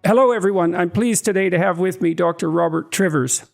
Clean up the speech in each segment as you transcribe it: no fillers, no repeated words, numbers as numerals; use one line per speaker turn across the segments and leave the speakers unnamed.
Hello, everyone. I'm pleased today to have with me Dr. Robert Trivers.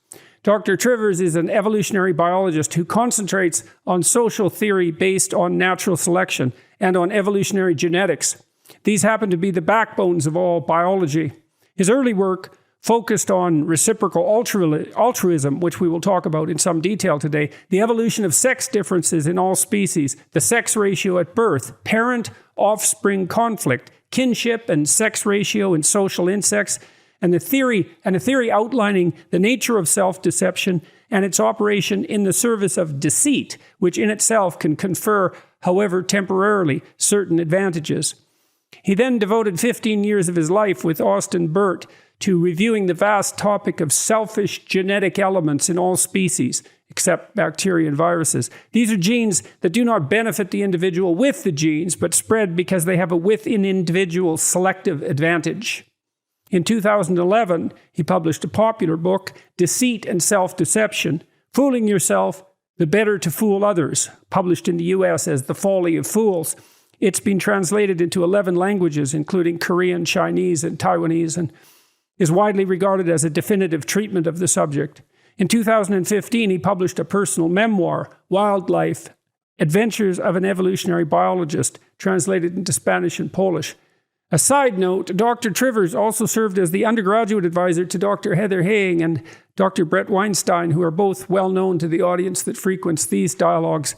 Dr. Trivers is an evolutionary biologist who concentrates on social theory based on natural selection and on evolutionary genetics. These happen to be the backbones of all biology. His early work focused on reciprocal altruism, which we will talk about in some detail today, the evolution of sex differences in all species, the sex ratio at birth, parent-offspring conflict, kinship and sex ratio in social insects, and a theory outlining the nature of self-deception and its operation in the service of deceit, which in itself can confer, however temporarily, certain advantages. He then devoted 15 years of his life with Austin Burt to reviewing the vast topic of selfish genetic elements in all species, except bacteria and viruses. These are genes that do not benefit the individual with the genes, but spread because they have a within-individual selective advantage. In 2011, he published a popular book, Deceit and Self-Deception, Fooling Yourself, the Better to Fool Others, published in the US as The Folly of Fools. It's been translated into 11 languages, including Korean, Chinese, and Taiwanese, and is widely regarded as a definitive treatment of the subject. In 2015, he published a personal memoir, Wildlife, Adventures of an Evolutionary Biologist, translated into Spanish and Polish. A side note, Dr. Trivers also served as the undergraduate advisor to Dr. Heather Haying and Dr. Brett Weinstein, who are both well known to the audience that frequents these dialogues.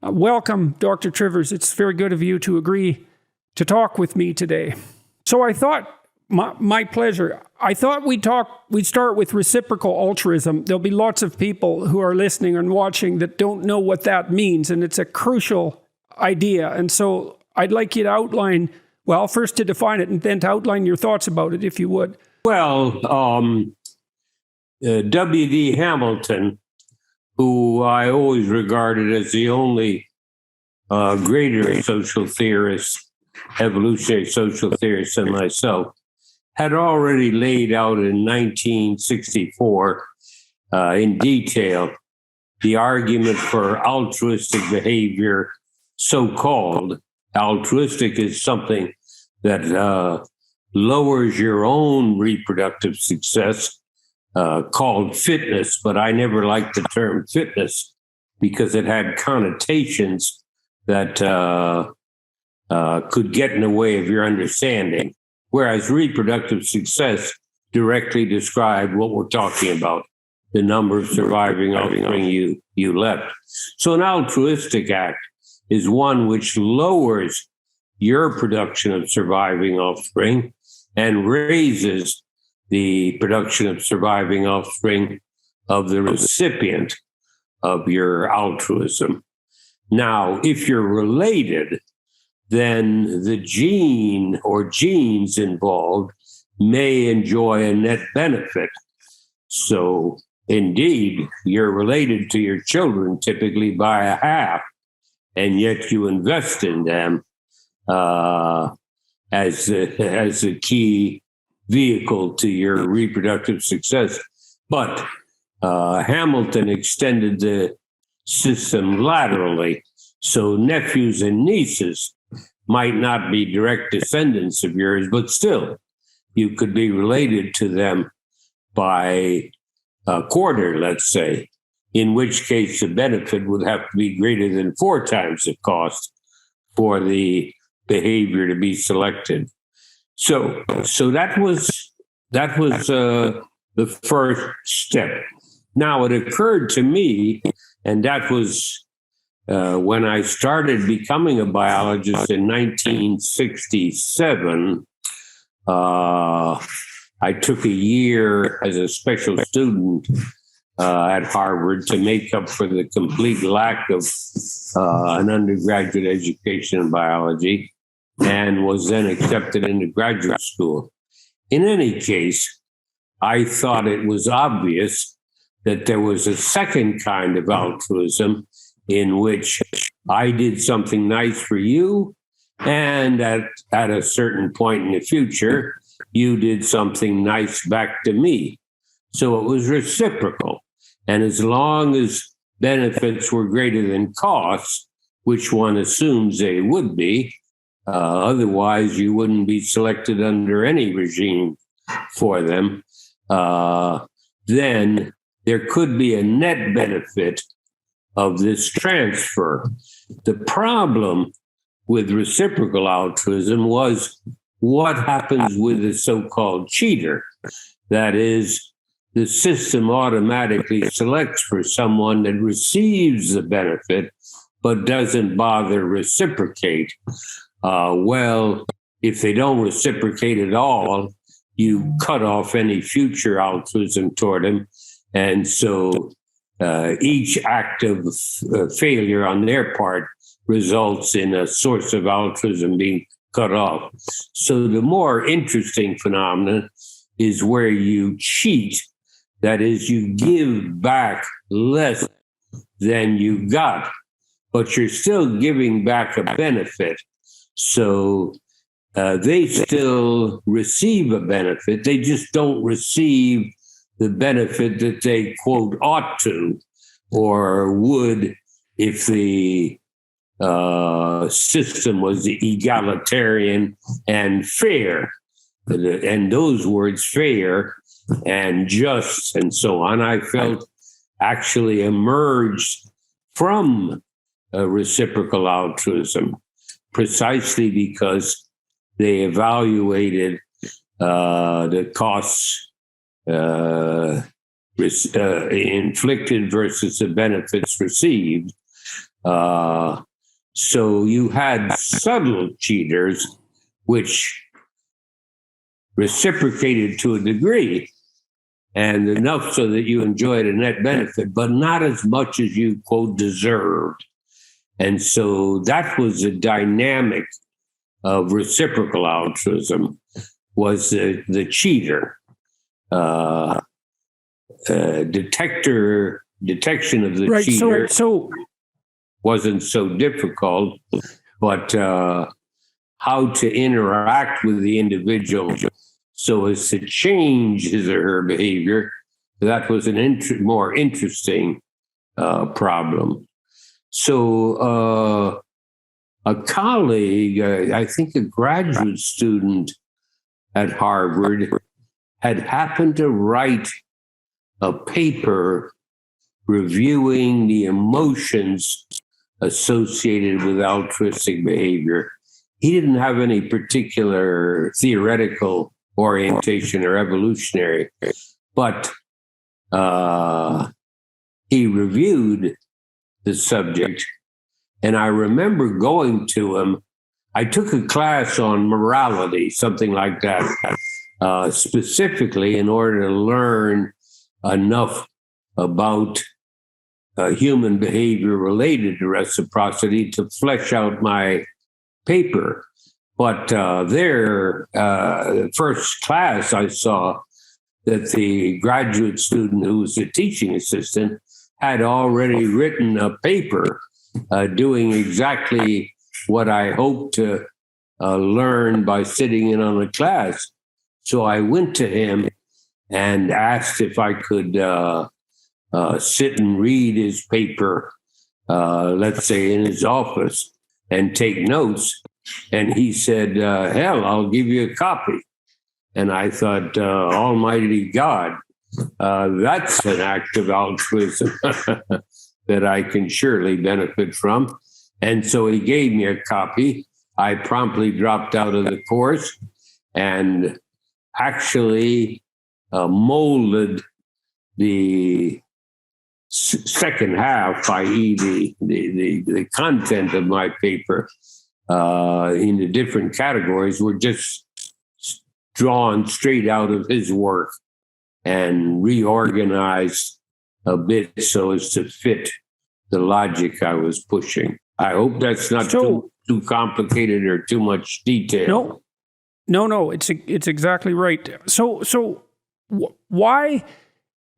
Welcome, Dr. Trivers. It's very good of you to agree to talk with me today. So I thought, my pleasure. I thought we'd start with reciprocal altruism. There'll be lots of people who are listening and watching that don't know what that means, and it's a crucial idea. And so I'd like you to outline, well, first to define it and then to outline your thoughts about it, if you would.
Well, W.D. Hamilton, who I always regarded as the only greater social theorist, evolutionary social theorist than myself, had already laid out in 1964 in detail the argument for altruistic behavior, so-called. Altruistic is something that lowers your own reproductive success, called fitness, but I never liked the term fitness because it had connotations that could get in the way of your understanding. Whereas reproductive success directly described what we're talking about, the number of surviving offspring you left. So an altruistic act is one which lowers your production of surviving offspring and raises the production of surviving offspring of the recipient of your altruism. Now, if you're related, then the gene or genes involved may enjoy a net benefit. So indeed, you're related to your children typically by a half, and yet you invest in them as a key vehicle to your reproductive success. But Hamilton extended the system laterally, so nephews and nieces might not be direct descendants of yours, but still, you could be related to them by a quarter, let's say, in which case the benefit would have to be greater than 4 times the cost for the behavior to be selected. So that was the first step. Now, it occurred to me, and that was when I started becoming a biologist in 1967, I took a year as a special student at Harvard to make up for the complete lack of an undergraduate education in biology, and was then accepted into graduate school. In any case, I thought it was obvious that there was a second kind of altruism in which I did something nice for you, and at a certain point in the future, you did something nice back to me. So it was reciprocal. And as long as benefits were greater than costs, which one assumes they would be, otherwise you wouldn't be selected under any regime for them, then there could be a net benefit of this transfer. The problem with reciprocal altruism was what happens with the so-called cheater. That is, the system automatically selects for someone that receives the benefit but doesn't bother reciprocate. Well, if they don't reciprocate at all, you cut off any future altruism toward them. And so each act of failure on their part results in a source of altruism being cut off. So the more interesting phenomenon is where you cheat. That is, you give back less than you got, but you're still giving back a benefit. So they still receive a benefit. They just don't receive the benefit that they, quote, ought to or would if the system was egalitarian and fair. And those words, fair and just and so on, I felt actually emerged from reciprocal altruism precisely because they evaluated the costs inflicted versus the benefits received. So you had subtle cheaters, which reciprocated to a degree and enough so that you enjoyed a net benefit, but not as much as you, quote, deserved. And so that was the dynamic of reciprocal altruism, was the cheater. Detection of the cheater wasn't so difficult, but how to interact with the individual so as to change his or her behavior, that was an more interesting problem. So a colleague, I think a graduate student at Harvard, had happened to write a paper reviewing the emotions associated with altruistic behavior. He didn't have any particular theoretical orientation or evolutionary, but he reviewed the subject. And I remember going to him. I took a class on morality, something like that, specifically in order to learn enough about human behavior related to reciprocity to flesh out my paper. But the first class I saw that the graduate student who was a teaching assistant had already written a paper doing exactly what I hoped to learn by sitting in on a class. So I went to him and asked if I could sit and read his paper, let's say in his office, and take notes. And he said, hell, I'll give you a copy. And I thought, Almighty God, that's an act of altruism that I can surely benefit from. And so he gave me a copy. I promptly dropped out of the course and actually molded the second half, i.e. the content of my paper into different categories were just drawn straight out of his work and reorganized a bit so as to fit the logic I was pushing. I hope that's not too complicated or too much detail.
No, it's exactly right. So why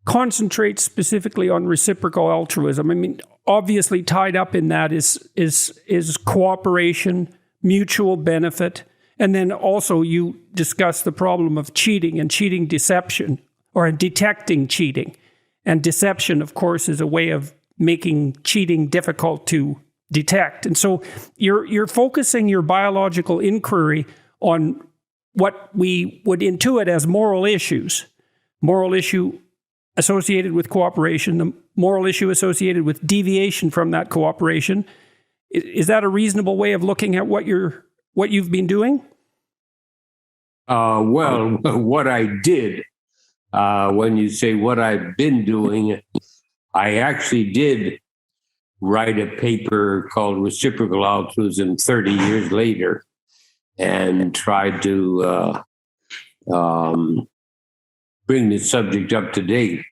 concentrate specifically on reciprocal altruism? I mean, obviously tied up in that is cooperation, mutual benefit, and then also you discuss the problem of cheating and cheating deception, or detecting cheating. And deception, of course, is a way of making cheating difficult to detect. And so you're focusing your biological inquiry on what we would intuit as moral issue associated with cooperation, the moral issue associated with deviation from that cooperation. Is that a reasonable way of looking at what you've been doing?
Well, what I did, when you say what I've been doing, I actually did write a paper called Reciprocal Altruism 30 years later and tried to bring the subject up to date.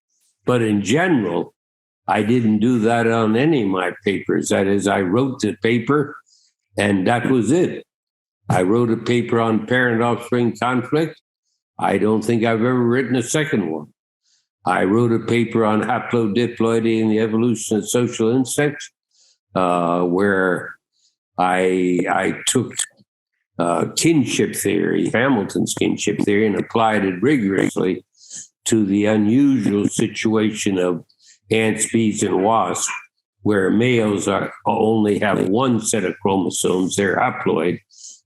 But in general, I didn't do that on any of my papers. That is, I wrote the paper and that was it. I wrote a paper on parent-offspring conflict. I don't think I've ever written a second one. I wrote a paper on haplodiploidy and the evolution of social insects, where I took kinship theory, Hamilton's kinship theory, and applied it rigorously to the unusual situation of ants, bees, and wasps, where males only have one set of chromosomes, they're haploid,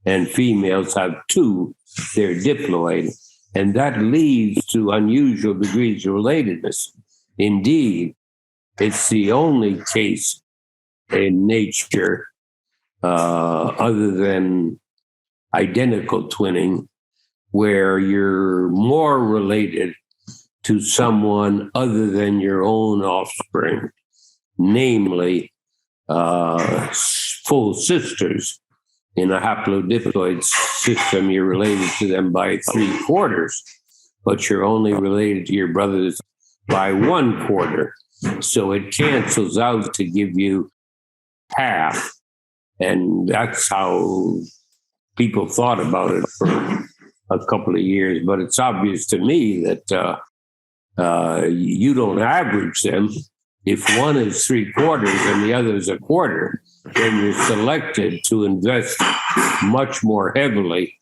and females have two, they're diploid. And that leads to unusual degrees of relatedness. Indeed, it's the only case in nature, other than identical twinning, where you're more related to someone other than your own offspring, namely full sisters. In a haplodiploid system, you're related to them by 3/4, but you're only related to your brothers by 1/4. So it cancels out to give you half. And that's how people thought about it for a couple of years. But it's obvious to me that you don't average them. If one is 3/4 and the other is 1/4, then you're selected to invest much more heavily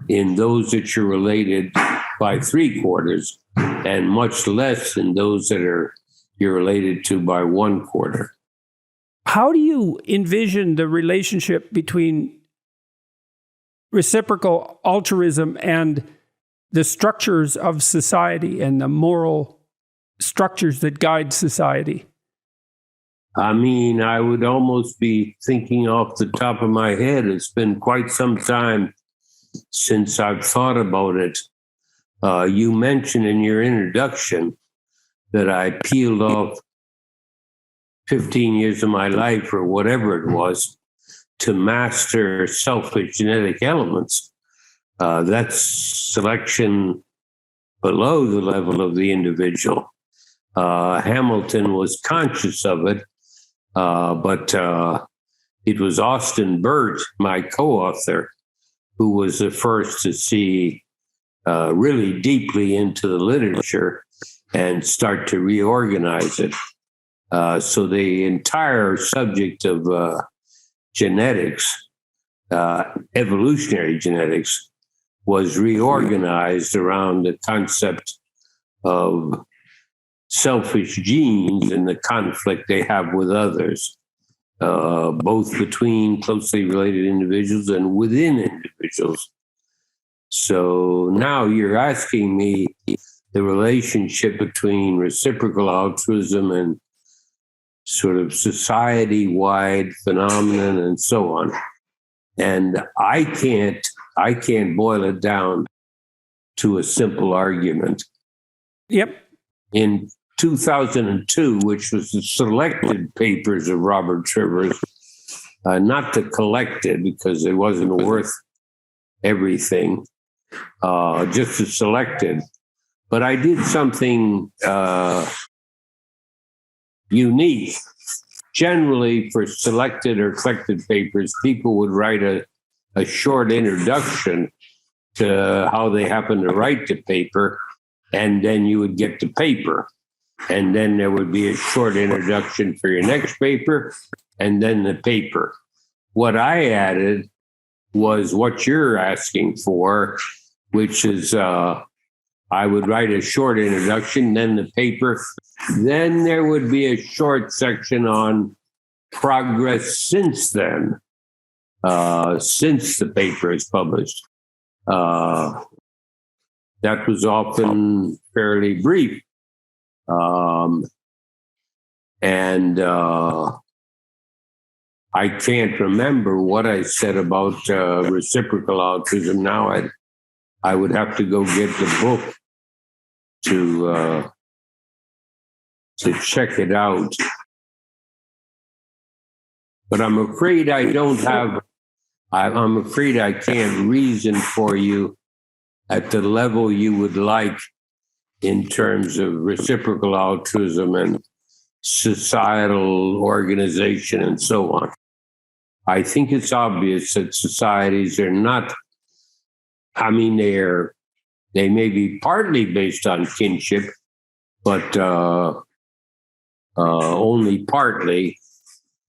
in those that you're related by 3/4 and much less in those that you're related to by 1/4.
How do you envision the relationship between reciprocal altruism and the structures of society and the moral structures that guide society?
I mean, I would almost be thinking off the top of my head. It's been quite some time since I've thought about it. You mentioned in your introduction that I peeled off 15 years of my life or whatever it was to master selfish genetic elements. That's selection below the level of the individual. Hamilton was conscious of it, but it was Austin Burt, my co-author, who was the first to see really deeply into the literature and start to reorganize it. So the entire subject of genetics, evolutionary genetics, was reorganized around the concept of selfish genes and the conflict they have with others, both between closely related individuals and within individuals. So now you're asking me the relationship between reciprocal altruism and sort of society-wide phenomenon and so on. And I can't boil it down to a simple argument.
Yep.
In 2002, which was the selected papers of Robert Trivers, not the collected because it wasn't worth everything, just the selected. But I did something unique. Generally, for selected or collected papers, people would write a short introduction to how they happen to write the paper, and then you would get the paper. And then there would be a short introduction for your next paper, and then the paper. What I added was what you're asking for, which is I would write a short introduction, then the paper. Then there would be a short section on progress since then, since the paper is published. That was often fairly brief. And I can't remember what I said about reciprocal autism now. I would have to go get the book to check it out. But I'm afraid I don't have, I'm afraid I can't reason for you at the level you would like in terms of reciprocal autism and societal organization and so on. I think it's obvious that societies are not, I mean, they may be partly based on kinship, but only partly,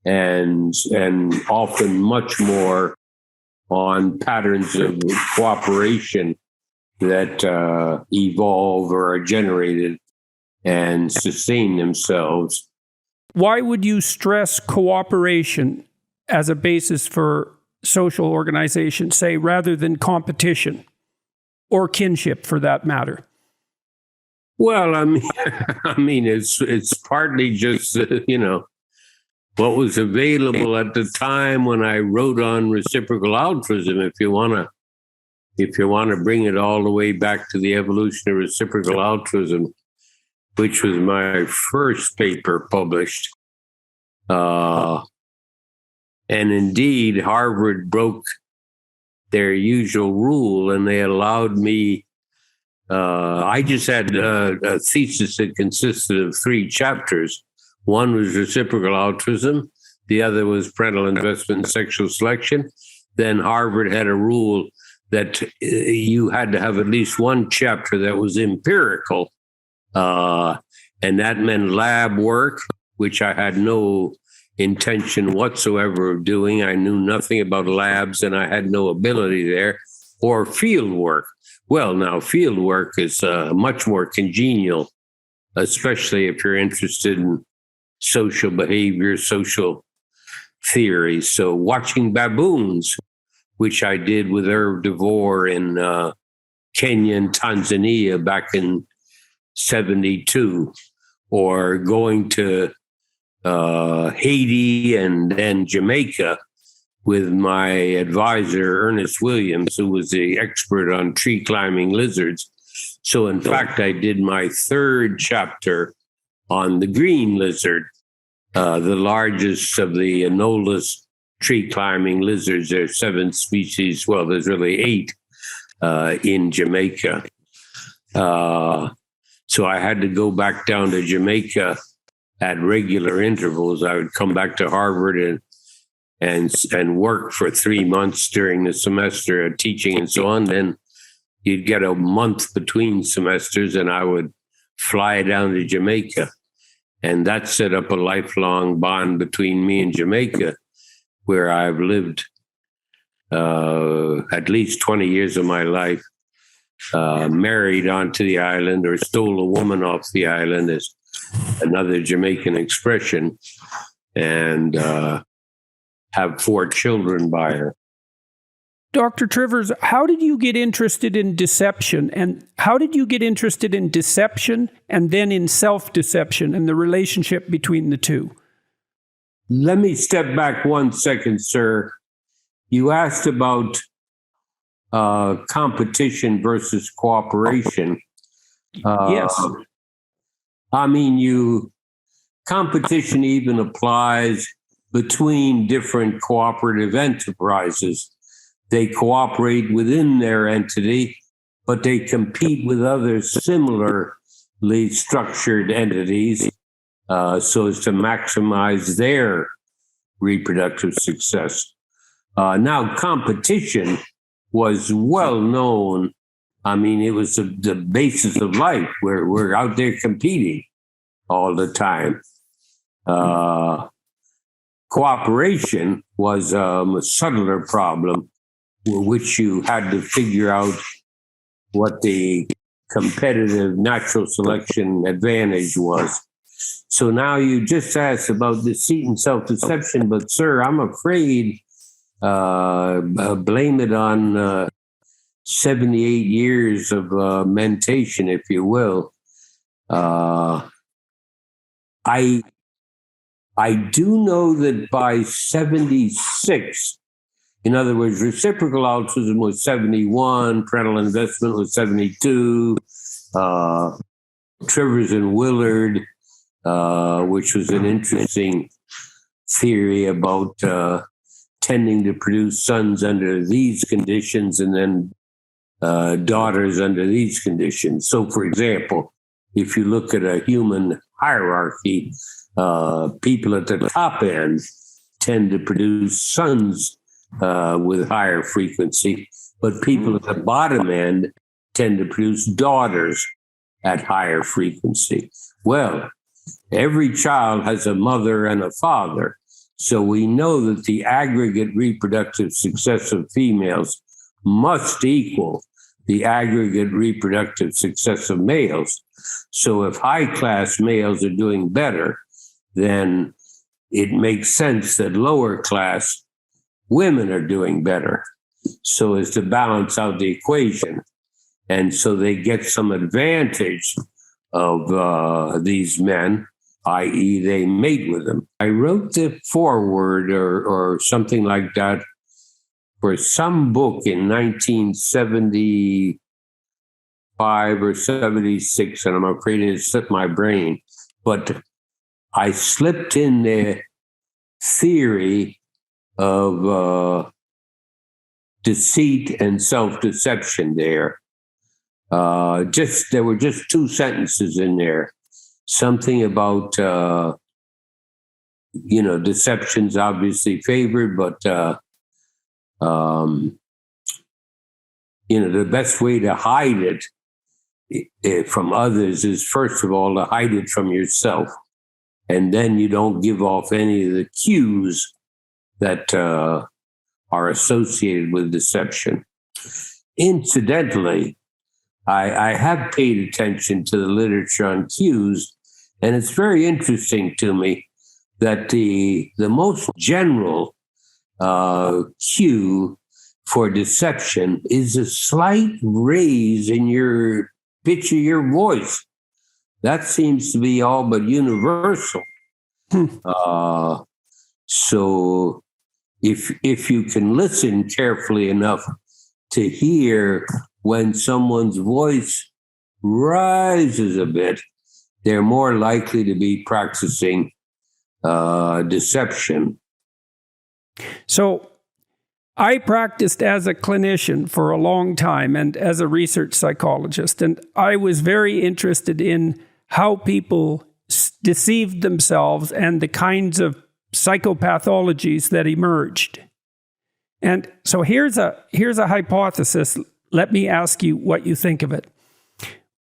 and often much more on patterns of cooperation that evolve or are generated and sustain themselves.
Why would you stress cooperation as a basis for social organization, say, rather than competition or kinship for that matter?
Well, I mean, it's partly just, what was available at the time when I wrote on reciprocal altruism. If you want to bring it all the way back to the evolution of reciprocal altruism, which was my first paper published. And indeed, Harvard broke their usual rule and they allowed me, I just had a thesis that consisted of 3 chapters. One was reciprocal altruism. The other was parental investment and sexual selection. Then Harvard had a rule that you had to have at least one chapter that was empirical. And that meant lab work, which I had no intention whatsoever of doing. I knew nothing about labs and I had no ability there, or field work. Well, now field work is much more congenial, especially if you're interested in social behavior, social theory. So watching baboons, which I did with Irv DeVore in Kenya and Tanzania back in 1972, or going to Haiti and then Jamaica with my advisor, Ernest Williams, who was the expert on tree climbing lizards. So in fact, I did my 3rd chapter on the green lizard, the largest of the anolis tree climbing lizards. There's 7 species. Well, there's really 8 in Jamaica. So I had to go back down to Jamaica at regular intervals. I would come back to Harvard and work for 3 months during the semester teaching and so on. Then you'd get a month between semesters and I would fly down to Jamaica. And that set up a lifelong bond between me and Jamaica, where I've lived at least 20 years of my life, married onto the island, or stole a woman off the island is another Jamaican expression, and have 4 children by her.
Dr. Trivers, how did you get interested in deception? And how did you get interested in deception and then in self-deception and the relationship between the two?
Let me step back 1 second, sir. You asked about competition versus cooperation.
Yes.
I mean, competition even applies between different cooperative enterprises. They cooperate within their entity, but they compete with other similarly structured entities so as to maximize their reproductive success. Now, competition was well known. I mean, it was the basis of life. We're out there competing all the time. Cooperation was a subtler problem, which you had to figure out what the competitive natural selection advantage was. So now you just asked about deceit and self-deception, but sir, I'm afraid blame it on 78 years of mentation, if you will, I do know that by 76, in other words, reciprocal altruism was 71, parental investment was 72, Trivers and Willard, which was an interesting theory about tending to produce sons under these conditions and then daughters under these conditions. So, for example, if you look at a human hierarchy, people at the top end tend to produce sons with higher frequency, but people at the bottom end tend to produce daughters at higher frequency. Well, every child has a mother and a father, so we know that the aggregate reproductive success of females must equal the aggregate reproductive success of males. So if high-class males are doing better, then it makes sense that lower-class women are doing better, so as to balance out the equation. And so they get some advantage of these men, i.e. they mate with them. I wrote the foreword or something like that for some book in 1975 or 76, and I'm afraid it slipped my brain, but I slipped in the theory of deceit and self-deception there. There were just two sentences in there. Something about, deception's obviously favored, but, the best way to hide it from others is, first of all, to hide it from yourself. And then you don't give off any of the cues that are associated with deception. Incidentally, I have paid attention to the literature on cues, and it's very interesting to me that the most general cue for deception is a slight raise in your pitch of your voice. That seems to be all but universal. So if you can listen carefully enough to hear when someone's voice rises a bit, they're more likely to be practicing deception.
So I practiced as a clinician for a long time and as a research psychologist, and I was very interested in how people deceived themselves and the kinds of psychopathologies that emerged. And so here's a hypothesis. Let me ask you what you think of it.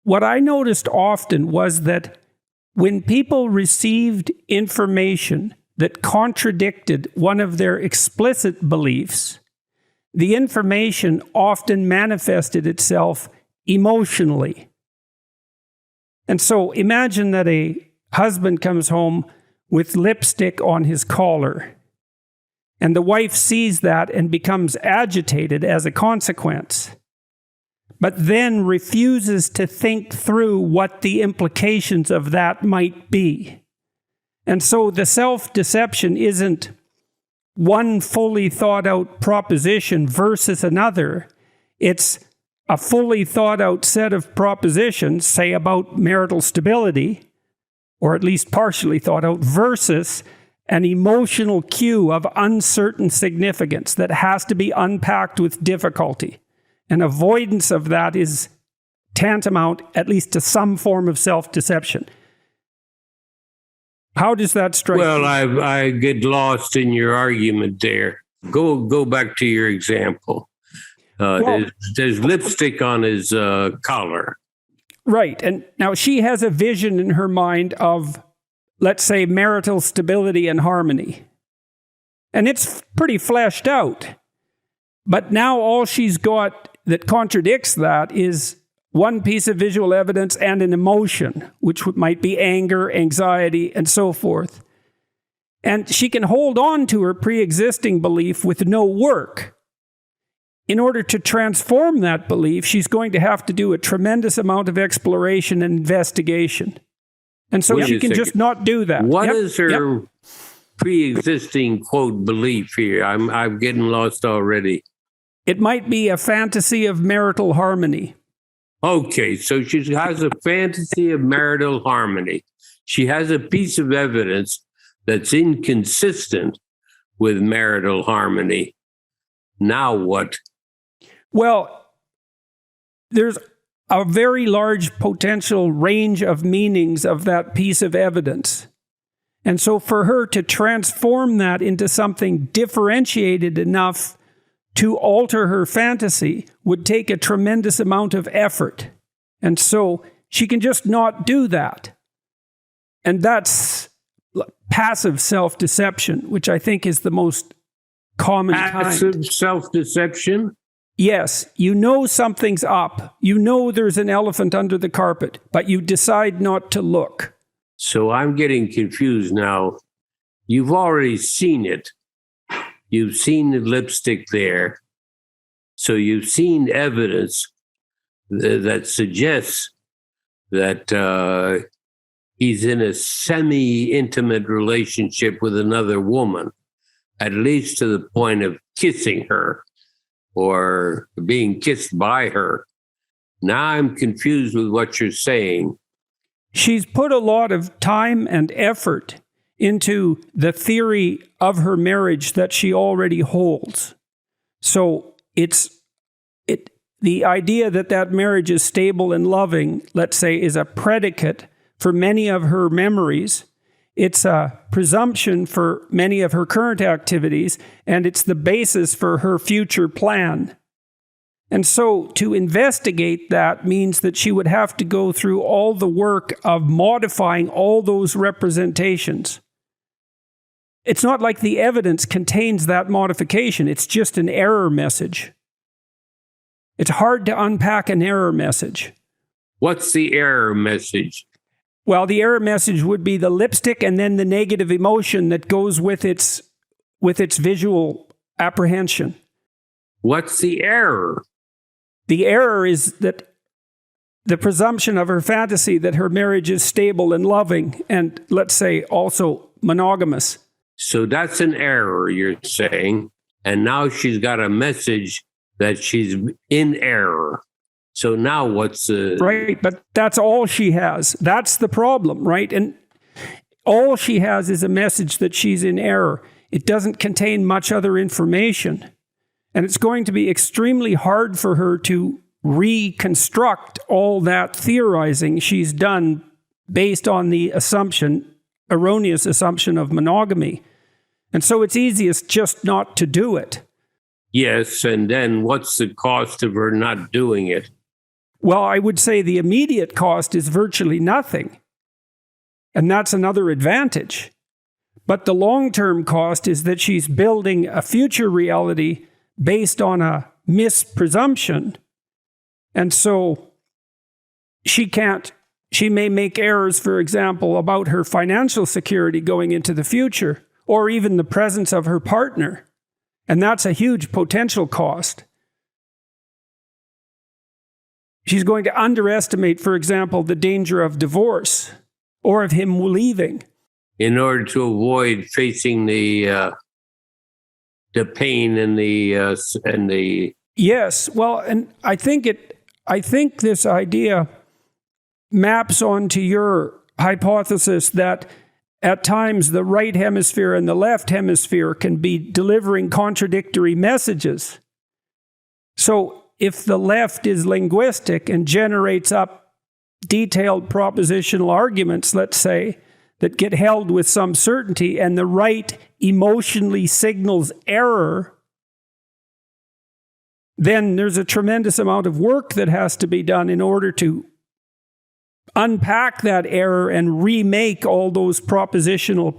What I noticed often was that when people received information that contradicted one of their explicit beliefs, the information often manifested itself emotionally. And so imagine that a husband comes home with lipstick on his collar, and the wife sees that and becomes agitated as a consequence, but then refuses to think through what the implications of that might be. And so the self-deception isn't one fully thought out proposition versus another. It's a fully thought out set of propositions, say about marital stability, or at least partially thought out, versus an emotional cue of uncertain significance that has to be unpacked with difficulty. And avoidance of that is tantamount, at least to some form of self-deception. How does that strike you?
Well, I get lost in your argument there. Go back to your example. There's lipstick on his collar.
Right. And now she has a vision in her mind of, let's say, marital stability and harmony. And it's pretty fleshed out. But now all she's got that contradicts that is one piece of visual evidence and an emotion, which might be anger, anxiety, and so forth. And she can hold on to her pre-existing belief with no work. in order to transform that belief, she's going to have to do a tremendous amount of exploration and investigation. And so she can just not do that.
What is her pre-existing, quote, belief here? I'm getting lost already.
It might be a fantasy of marital harmony.
Okay, so she has a fantasy of marital harmony. She has a piece of evidence that's inconsistent with marital harmony. Now what?
Well, there's a very large potential range of meanings of that piece of evidence. And so for her to transform that into something differentiated enough to alter her fantasy would take a tremendous amount of effort. And so she can just not do that. And that's passive self-deception, which I think is the most common kind.
Passive self-deception?
Yes, you know something's up. You know there's an elephant under the carpet, but you decide not to look.
So I'm getting confused now. You've already seen it. You've seen the lipstick there. So you've seen evidence that suggests that he's in a semi-intimate relationship with another woman, at least to the point of kissing her or being kissed by her. Now I'm confused with what you're saying.
She's put a lot of time and effort into the theory of her marriage that she already holds. So the idea that that marriage is stable and loving, let's say, is a predicate for many of her memories. It's a presumption for many of her current activities, and it's the basis for her future plan. And so to investigate that means that she would have to go through all the work of modifying all those representations. It's not like the evidence contains that modification. It's just an error message. It's hard to unpack an error message.
What's the error message?
Well, the error message would be the lipstick and then the negative emotion that goes with its visual apprehension.
What's the error?
The error is that the presumption of her fantasy that her marriage is stable and loving and, let's say, also monogamous.
So that's an error, you're saying. And now she's got a message that she's in error. So now what's the...
Right, but that's all she has. That's the problem, right? And all she has is a message that she's in error. It doesn't contain much other information. And it's going to be extremely hard for her to reconstruct all that theorizing she's done based on the erroneous assumption of monogamy. And so it's easiest just not to do it.
Yes, and then what's the cost of her not doing it?
Well, I would say the immediate cost is virtually nothing. And that's another advantage. But the long-term cost is that she's building a future reality based on a mispresumption. And so she may make errors, for example, about her financial security going into the future, or even the presence of her partner. And that's a huge potential cost. She's going to underestimate, for example, the danger of divorce or of him leaving.
In order to avoid facing the pain and the
Yes, well, and I think this idea maps onto your hypothesis that at times the right hemisphere and the left hemisphere can be delivering contradictory messages. So if the left is linguistic and generates up detailed propositional arguments, let's say, that get held with some certainty, and the right emotionally signals error, then there's a tremendous amount of work that has to be done in order to unpack that error and remake all those propositional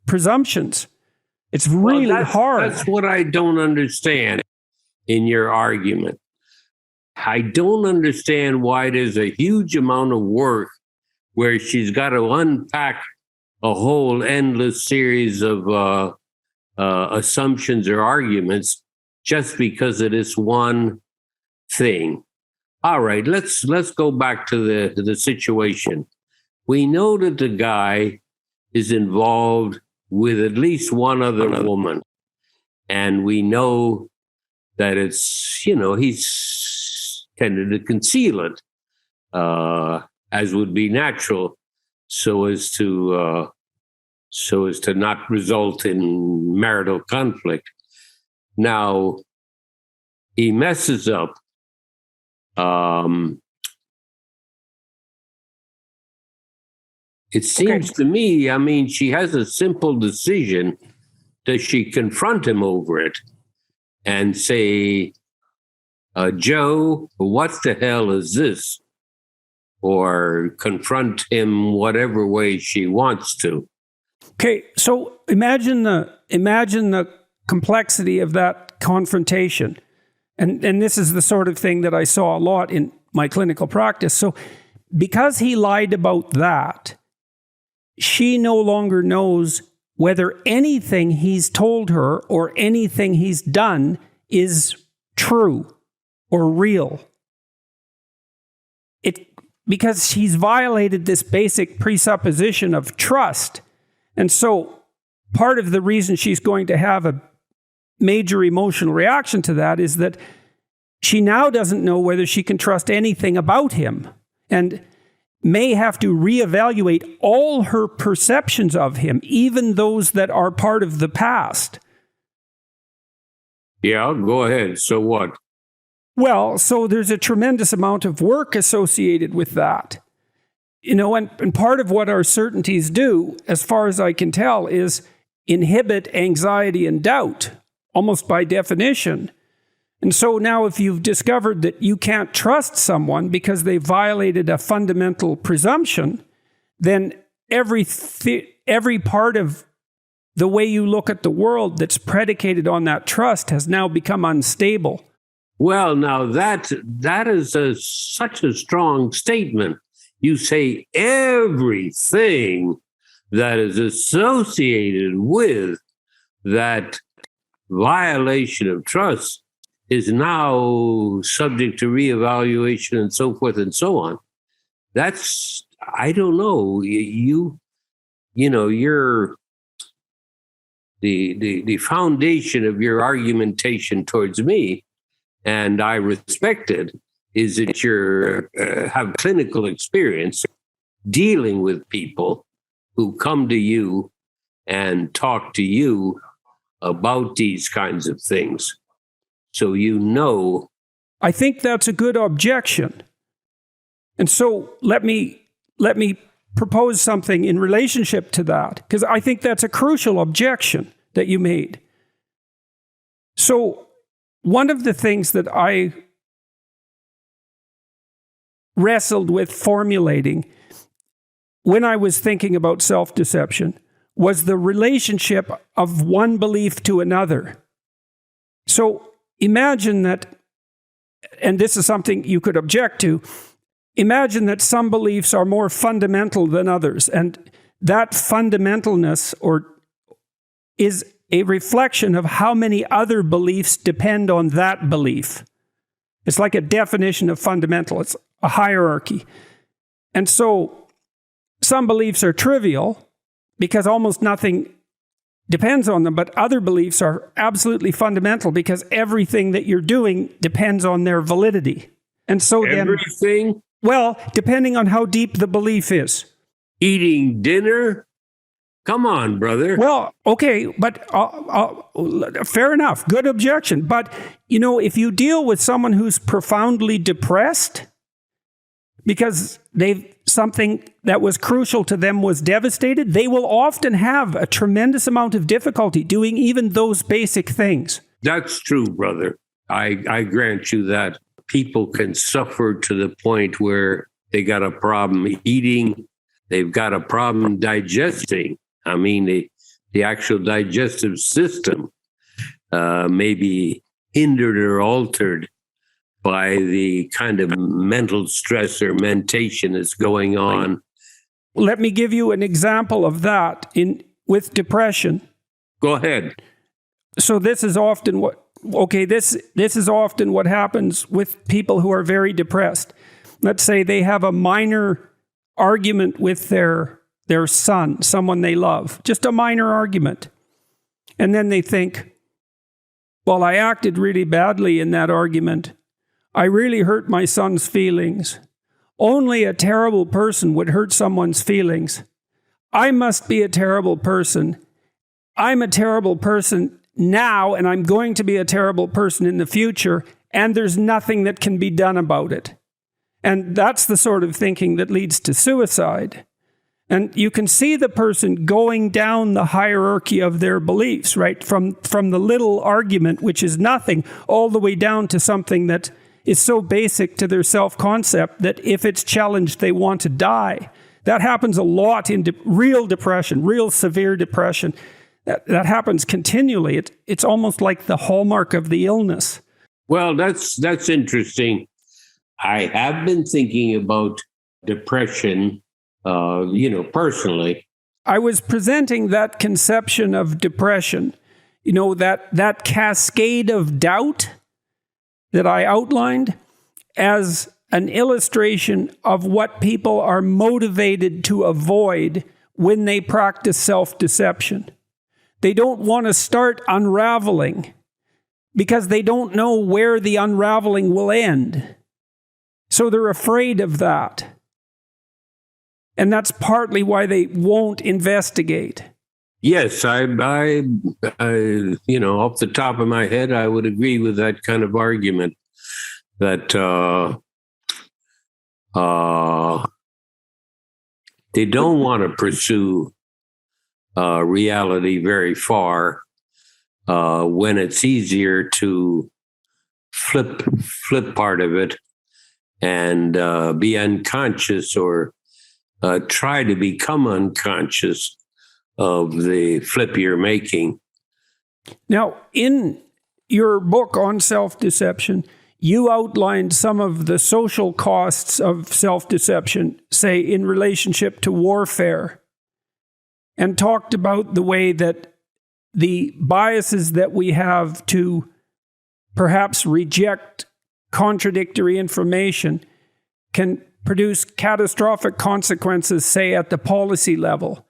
presumptions. It's really hard.
That's what I don't understand in your argument. I don't understand why there's a huge amount of work where she's got to unpack a whole endless series of assumptions or arguments just because of this one thing. All right, let's go back to the situation. We know that the guy is involved with at least one other woman, and we know that it's, he's tended to conceal it, as would be natural, so as to not result in marital conflict. Now, he messes up. It seems to me, I mean, she has a simple decision. Does she confront him over it and say, Joe, what the hell is this? Or confront him whatever way she wants to.
Okay, so imagine the complexity of that confrontation. And this is the sort of thing that I saw a lot in my clinical practice. So because he lied about that, she no longer knows whether anything he's told her or anything he's done is true or real. Because he's violated this basic presupposition of trust. And so part of the reason she's going to have a major emotional reaction to that is that she now doesn't know whether she can trust anything about him, and may have to reevaluate all her perceptions of him, even those that are part of the past.
Yeah, go ahead. So what?
Well, so there's a tremendous amount of work associated with that. And part of what our certainties do, as far as I can tell, is inhibit anxiety and doubt, almost by definition. And so now if you've discovered that you can't trust someone because they violated a fundamental presumption, then every part of the way you look at the world that's predicated on that trust has now become unstable.
Well, now that is such a strong statement. You say everything that is associated with that violation of trust is now subject to reevaluation and so forth and so on. That's, I don't know, you're the foundation of your argumentation towards me, and I respect it, is that you have clinical experience dealing with people who come to you and talk to you about these kinds of things. So
I think that's a good objection. And so let me propose something in relationship to that, because I think that's a crucial objection that you made. So one of the things that I wrestled with formulating when I was thinking about self-deception was the relationship of one belief to another. So imagine that, and this is something you could object to, imagine that some beliefs are more fundamental than others, and that fundamentalness is a reflection of how many other beliefs depend on that belief. It's like a definition of fundamental. It's a hierarchy. And so some beliefs are trivial because almost nothing depends on them, but other beliefs are absolutely fundamental because everything that you're doing depends on their validity. And so
everything?
Well, depending on how deep the belief is.
Eating dinner? Come on, brother.
Well, okay, but fair enough. Good objection. But, if you deal with someone who's profoundly depressed because something that was crucial to them was devastated, they will often have a tremendous amount of difficulty doing even those basic things.
That's true, brother. I grant you that. People can suffer to the point where they got a problem eating, they've got a problem digesting. I mean, the actual digestive system may be hindered or altered by the kind of mental stress or mentation that's going on.
Let me give you an example of that with depression.
Go ahead.
So this is often okay, this is often what happens with people who are very depressed. Let's say they have a minor argument with their son, someone they love, just a minor argument. And then they think, well, I acted really badly in that argument. I really hurt my son's feelings. Only a terrible person would hurt someone's feelings. I must be a terrible person. I'm a terrible person now, and I'm going to be a terrible person in the future, and there's nothing that can be done about it. And that's the sort of thinking that leads to suicide. And you can see the person going down the hierarchy of their beliefs, right? From the little argument, which is nothing, all the way down to something that is so basic to their self-concept that if it's challenged, they want to die. That happens a lot in real depression, real severe depression. That happens continually. It's almost like the hallmark of the illness.
Well, that's interesting. I have been thinking about depression, personally.
I was presenting that conception of depression, that cascade of doubt that I outlined as an illustration of what people are motivated to avoid when they practice self-deception. They don't want to start unraveling because they don't know where the unraveling will end. So they're afraid of that. And that's partly why they won't investigate.
Yes, I off the top of my head, I would agree with that kind of argument that they don't want to pursue reality very far when it's easier to flip part of it and be unconscious or try to become unconscious of the flip you're making.
Now, in your book on self-deception, you outlined some of the social costs of self-deception, say in relationship to warfare, and talked about the way that the biases that we have to perhaps reject contradictory information can produce catastrophic consequences, say at the policy level.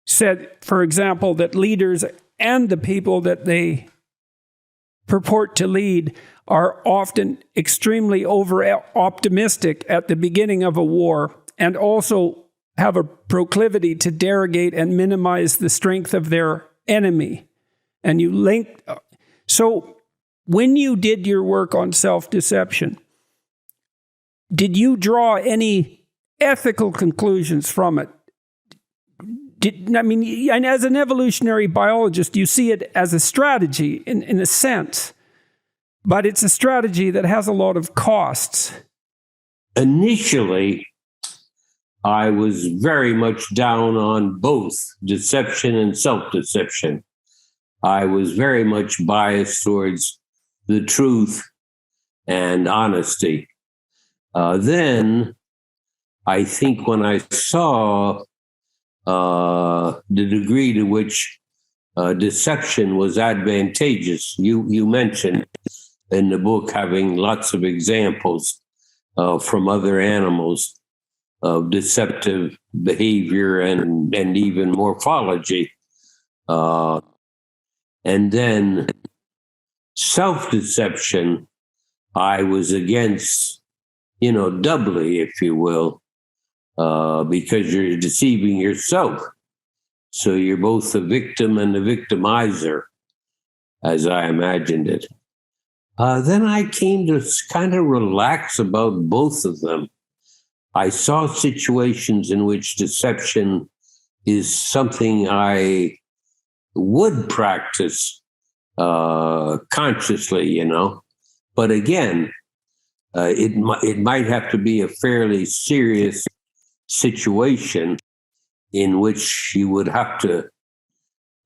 Said, for example, that leaders and the people that they purport to lead are often extremely over-optimistic at the beginning of a war and also have a proclivity to derogate and minimize the strength of their enemy. And you link. So when you did your work on self-deception, did you draw any ethical conclusions from it? And as an evolutionary biologist, you see it as a strategy in a sense, but it's a strategy that has a lot of costs.
Initially, I was very much down on both deception and self-deception. I was very much biased towards the truth and honesty. Then, I think when I saw the degree to which deception was advantageous. You mentioned in the book having lots of examples from other animals of deceptive behavior and even morphology. And then self-deception, I was against, doubly, if you will. Because you're deceiving yourself. So you're both the victim and the victimizer, as I imagined it. Then I came to kind of relax about both of them. I saw situations in which deception is something I would practice consciously, But again, it might have to be a fairly serious situation in which you would have to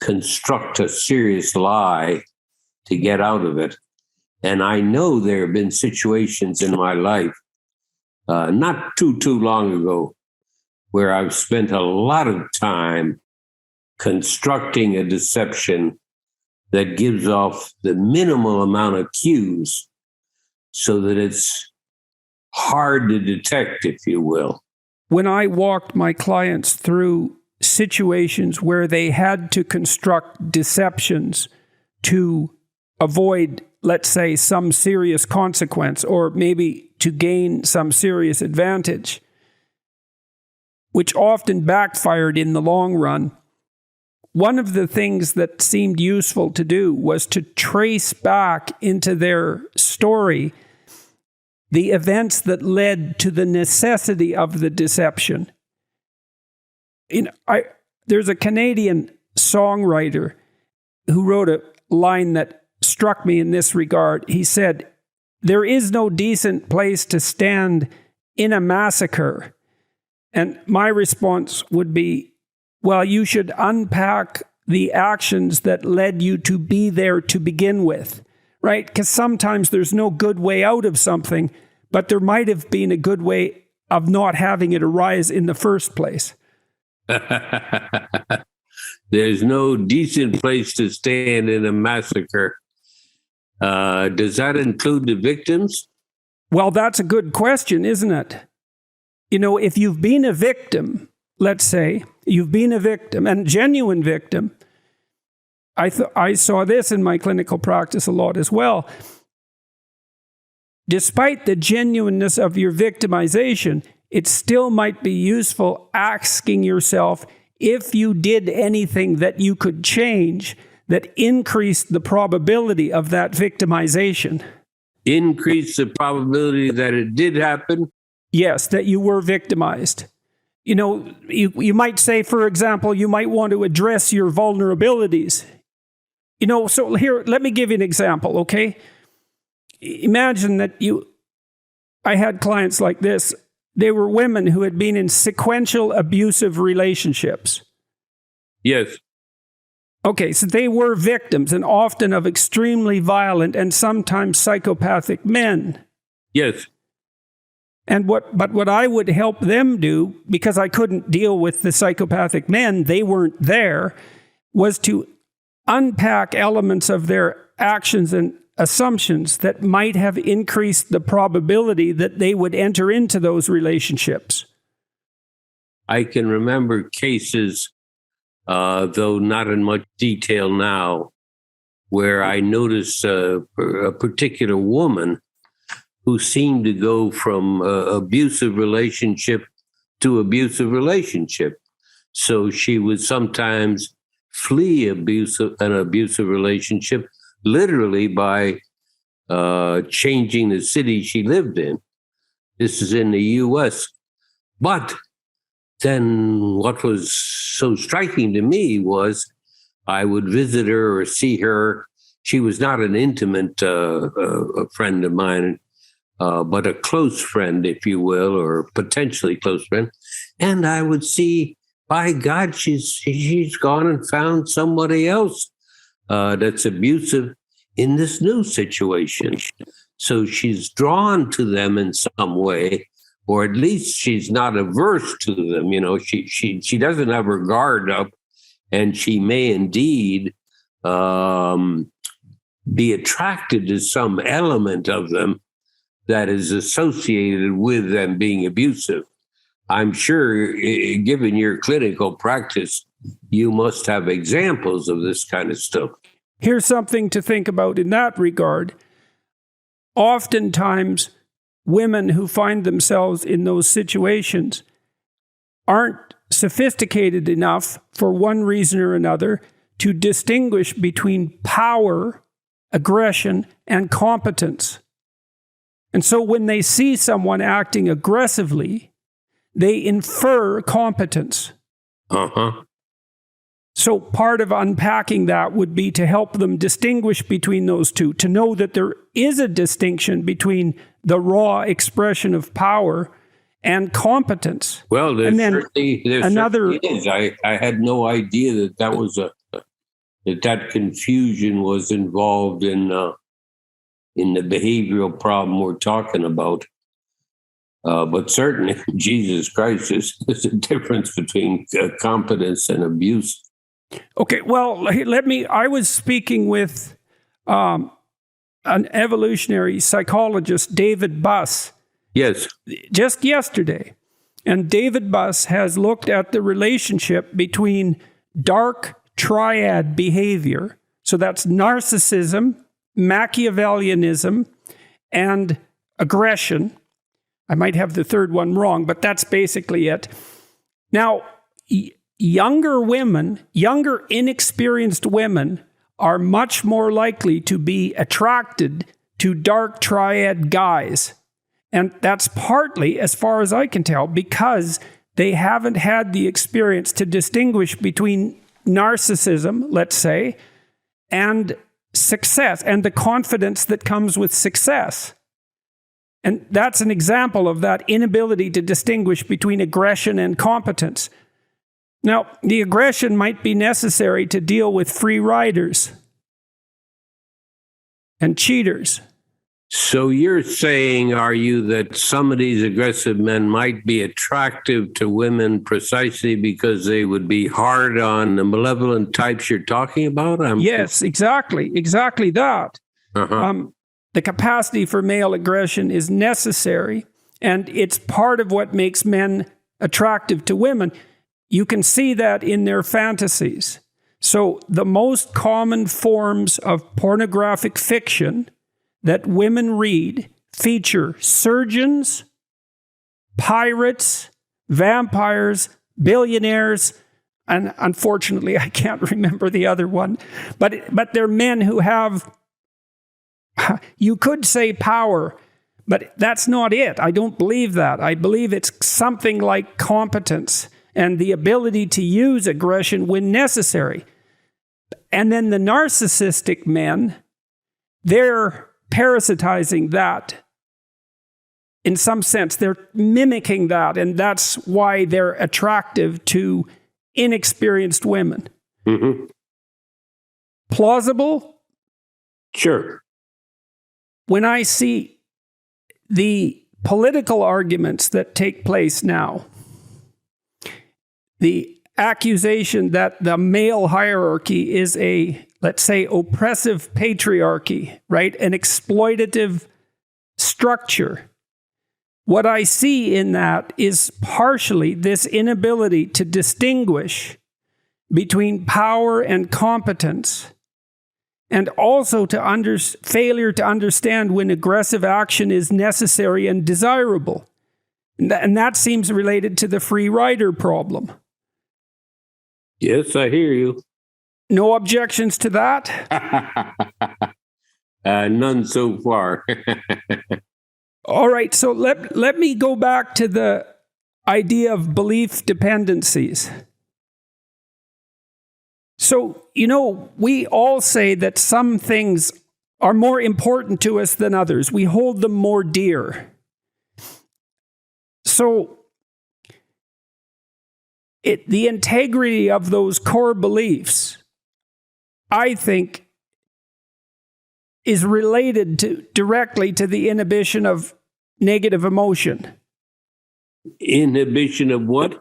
construct a serious lie to get out of it. And I know there have been situations in my life, not too long ago, where I've spent a lot of time constructing a deception that gives off the minimal amount of cues so that it's hard to detect, if you will.
When I walked my clients through situations where they had to construct deceptions to avoid, let's say, some serious consequence, or maybe to gain some serious advantage, which often backfired in the long run, one of the things that seemed useful to do was to trace back into their story the events that led to the necessity of the deception. There's a Canadian songwriter who wrote a line that struck me in this regard. He said, "There is no decent place to stand in a massacre." And my response would be, well, you should unpack the actions that led you to be there to begin with, right? Because sometimes there's no good way out of something, but there might have been a good way of not having it arise in the first place.
There's no decent place to stand in a massacre. Does that include the victims?
Well, that's a good question, isn't it? If you've been a victim, let's say, you've been a victim, and genuine victim, I saw this in my clinical practice a lot as well. Despite the genuineness of your victimization, it still might be useful asking yourself if you did anything that you could change that increased the probability of that victimization.
Increase the probability that it did happen?
Yes, that you were victimized. You might say, for example, you might want to address your vulnerabilities. So here, let me give you an example, okay? Imagine that I had clients like this. They were women who had been in sequential abusive relationships.
Yes.
Okay, so they were victims, and often of extremely violent and sometimes psychopathic men.
Yes.
And what I would help them do, because I couldn't deal with the psychopathic men, they weren't there, was to unpack elements of their actions and assumptions that might have increased the probability that they would enter into those relationships.
I can remember cases, though not in much detail now, where I noticed a particular woman who seemed to go from abusive relationship to abusive relationship. So she would sometimes flee an abusive relationship literally by changing the city she lived in. This is in the U.S. But then what was so striking to me was I would visit her or see her. She was not an intimate a friend of mine, but a close friend, if you will, or potentially close friend. And I would see, by God, she's gone and found somebody else that's abusive in this new situation. So she's drawn to them in some way, or at least she's not averse to them. She doesn't have her guard up, and she may indeed be attracted to some element of them that is associated with them being abusive. I'm sure, given your clinical practice, you must have examples of this kind of stuff.
Here's something to think about in that regard. Oftentimes, women who find themselves in those situations aren't sophisticated enough, for one reason or another, to distinguish between power, aggression, and competence. And so when they see someone acting aggressively, they infer competence.
Uh-huh.
So part of unpacking that would be to help them distinguish between those two, to know that there is a distinction between the raw expression of power and competence.
Well, there certainly is. I had no idea that was that confusion was involved in the behavioral problem we're talking about. But certainly, Jesus Christ, there's a difference between competence and abuse.
Okay, well, I was speaking with an evolutionary psychologist, David Buss,
Yes.
just yesterday. And David Buss has looked at the relationship between dark triad behavior, so that's narcissism, Machiavellianism, and aggression. I might have the third one wrong, but that's basically it. Now, younger women, younger inexperienced women are much more likely to be attracted to dark triad guys. And that's partly, as far as I can tell, because they haven't had the experience to distinguish between narcissism, let's say, and success, and the confidence that comes with success. And that's an example of that inability to distinguish between aggression and competence. Now, the aggression might be necessary to deal with free riders and cheaters.
So you're saying, are you, that some of these aggressive men might be attractive to women precisely because they would be hard on the malevolent types you're talking about?
Yes, exactly that. The capacity for male aggression is necessary, and it's part of what makes men attractive to women. You can see that in their fantasies. So the most common forms of pornographic fiction that women read feature surgeons, pirates, vampires, billionaires, and unfortunately, I can't remember the other one. But they're men who have, you could say, power, but that's not it. I don't believe that. I believe it's something like competence and the ability to use aggression when necessary. And then the narcissistic men, they're parasitizing that. In some sense, they're mimicking that, and that's why they're attractive to inexperienced women.
Mm-hmm.
Plausible?
Sure.
When I see the political arguments that take place now, the accusation that the male hierarchy is a, let's say, oppressive patriarchy, right? An exploitative structure. What I see in that is partially this inability to distinguish between power and competence, and also to failure to understand when aggressive action is necessary and desirable. And that seems related to the free rider problem.
Yes, I hear you.
No objections to that?
None so far.
All right, so let me go back to the idea of belief dependencies. So, we all say that some things are more important to us than others. We hold them more dear. So, the integrity of those core beliefs, I think, is related directly to the inhibition of negative emotion.
Inhibition of what?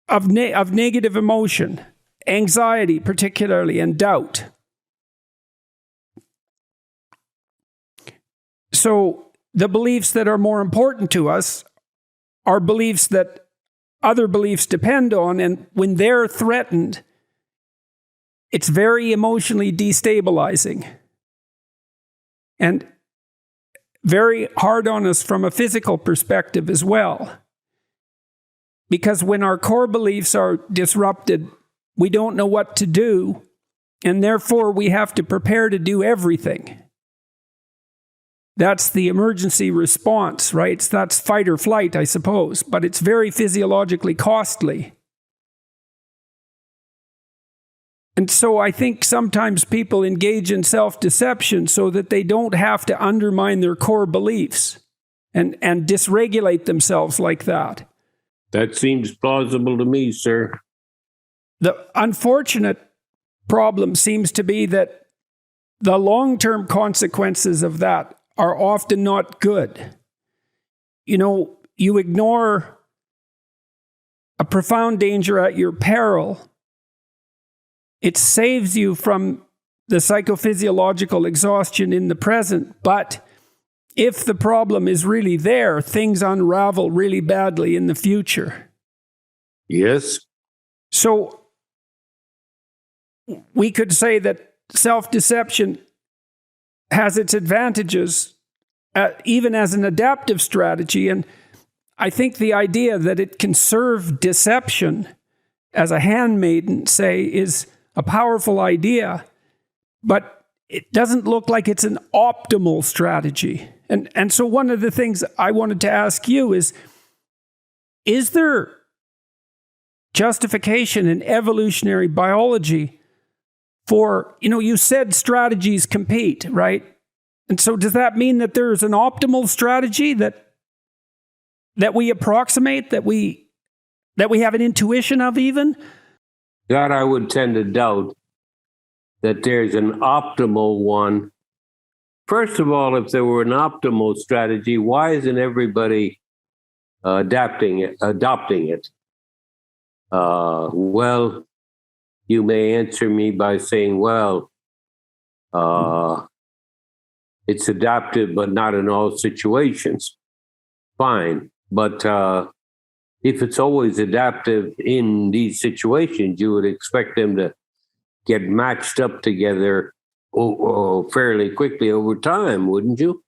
Of negative emotion, anxiety particularly, and doubt. So the beliefs that are more important to us are beliefs that other beliefs depend on, and when they're threatened, it's very emotionally destabilizing and very hard on us from a physical perspective as well. Because when our core beliefs are disrupted, we don't know what to do, and therefore we have to prepare to do everything. That's the emergency response, right? That's fight or flight, I suppose, but it's very physiologically costly. And so I think sometimes people engage in self-deception so that they don't have to undermine their core beliefs and dysregulate themselves like that.
That seems plausible to me, sir.
The unfortunate problem seems to be that the long-term consequences of that are often not good. You ignore a profound danger at your peril, it saves you from the psychophysiological exhaustion in the present. But if the problem is really there, things unravel really badly in the future.
Yes.
So we could say that self-deception has its advantages, even as an adaptive strategy. And I think the idea that it can serve deception as a handmaiden, say, is a powerful idea, but it doesn't look like it's an optimal strategy. And so one of the things I wanted to ask you is there justification in evolutionary biology for, you said strategies compete, right? And so does that mean that there's an optimal strategy that we approximate, that we have an intuition of even?
That I would tend to doubt that there's an optimal one. First of all, if there were an optimal strategy, why isn't everybody adopting it? Well, you may answer me by saying, well, it's adaptive, but not in all situations. Fine. But if it's always adaptive in these situations, you would expect them to get matched up together fairly quickly over time, wouldn't you?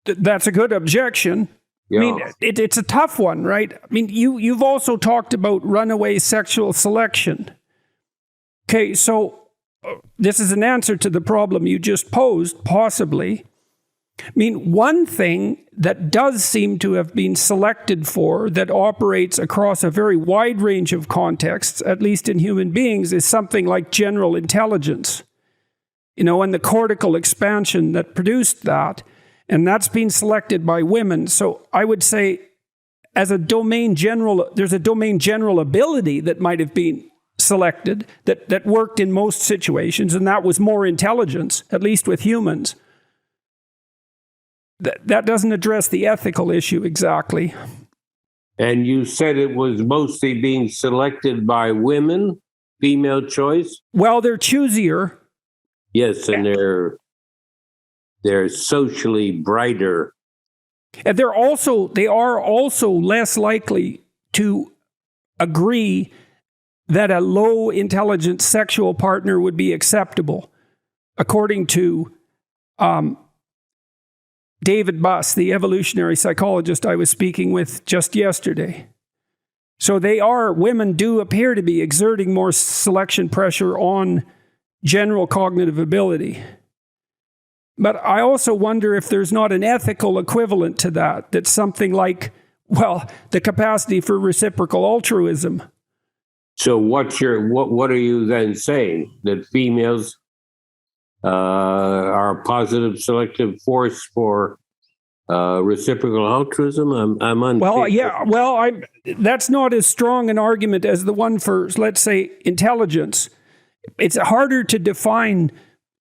That's a good objection.
Yeah.
I mean, it's a tough one, right? I mean, you've also talked about runaway sexual selection. Okay, so this is an answer to the problem you just posed, possibly. I mean, one thing that does seem to have been selected for that operates across a very wide range of contexts, at least in human beings, is something like general intelligence. And the cortical expansion that produced that, and that's been selected by women. So I would say there's a domain general ability that might have been selected that worked in most situations, and that was more intelligence, at least with humans. That doesn't address the ethical issue exactly.
And you said it was mostly being selected by women, female choice?
Well, they're choosier.
Yes, and they're socially brighter.
And they are also less likely to agree that a low intelligence sexual partner would be acceptable, according to David Buss, the evolutionary psychologist I was speaking with just yesterday. So women do appear to be exerting more selection pressure on general cognitive ability. But I also wonder if there's not an ethical equivalent to that. That's something like, the capacity for reciprocal altruism.
So what are you then saying? That females are a positive selective force for reciprocal altruism? I'm unsure.
That's not as strong an argument as the one for, let's say, intelligence. It's harder to define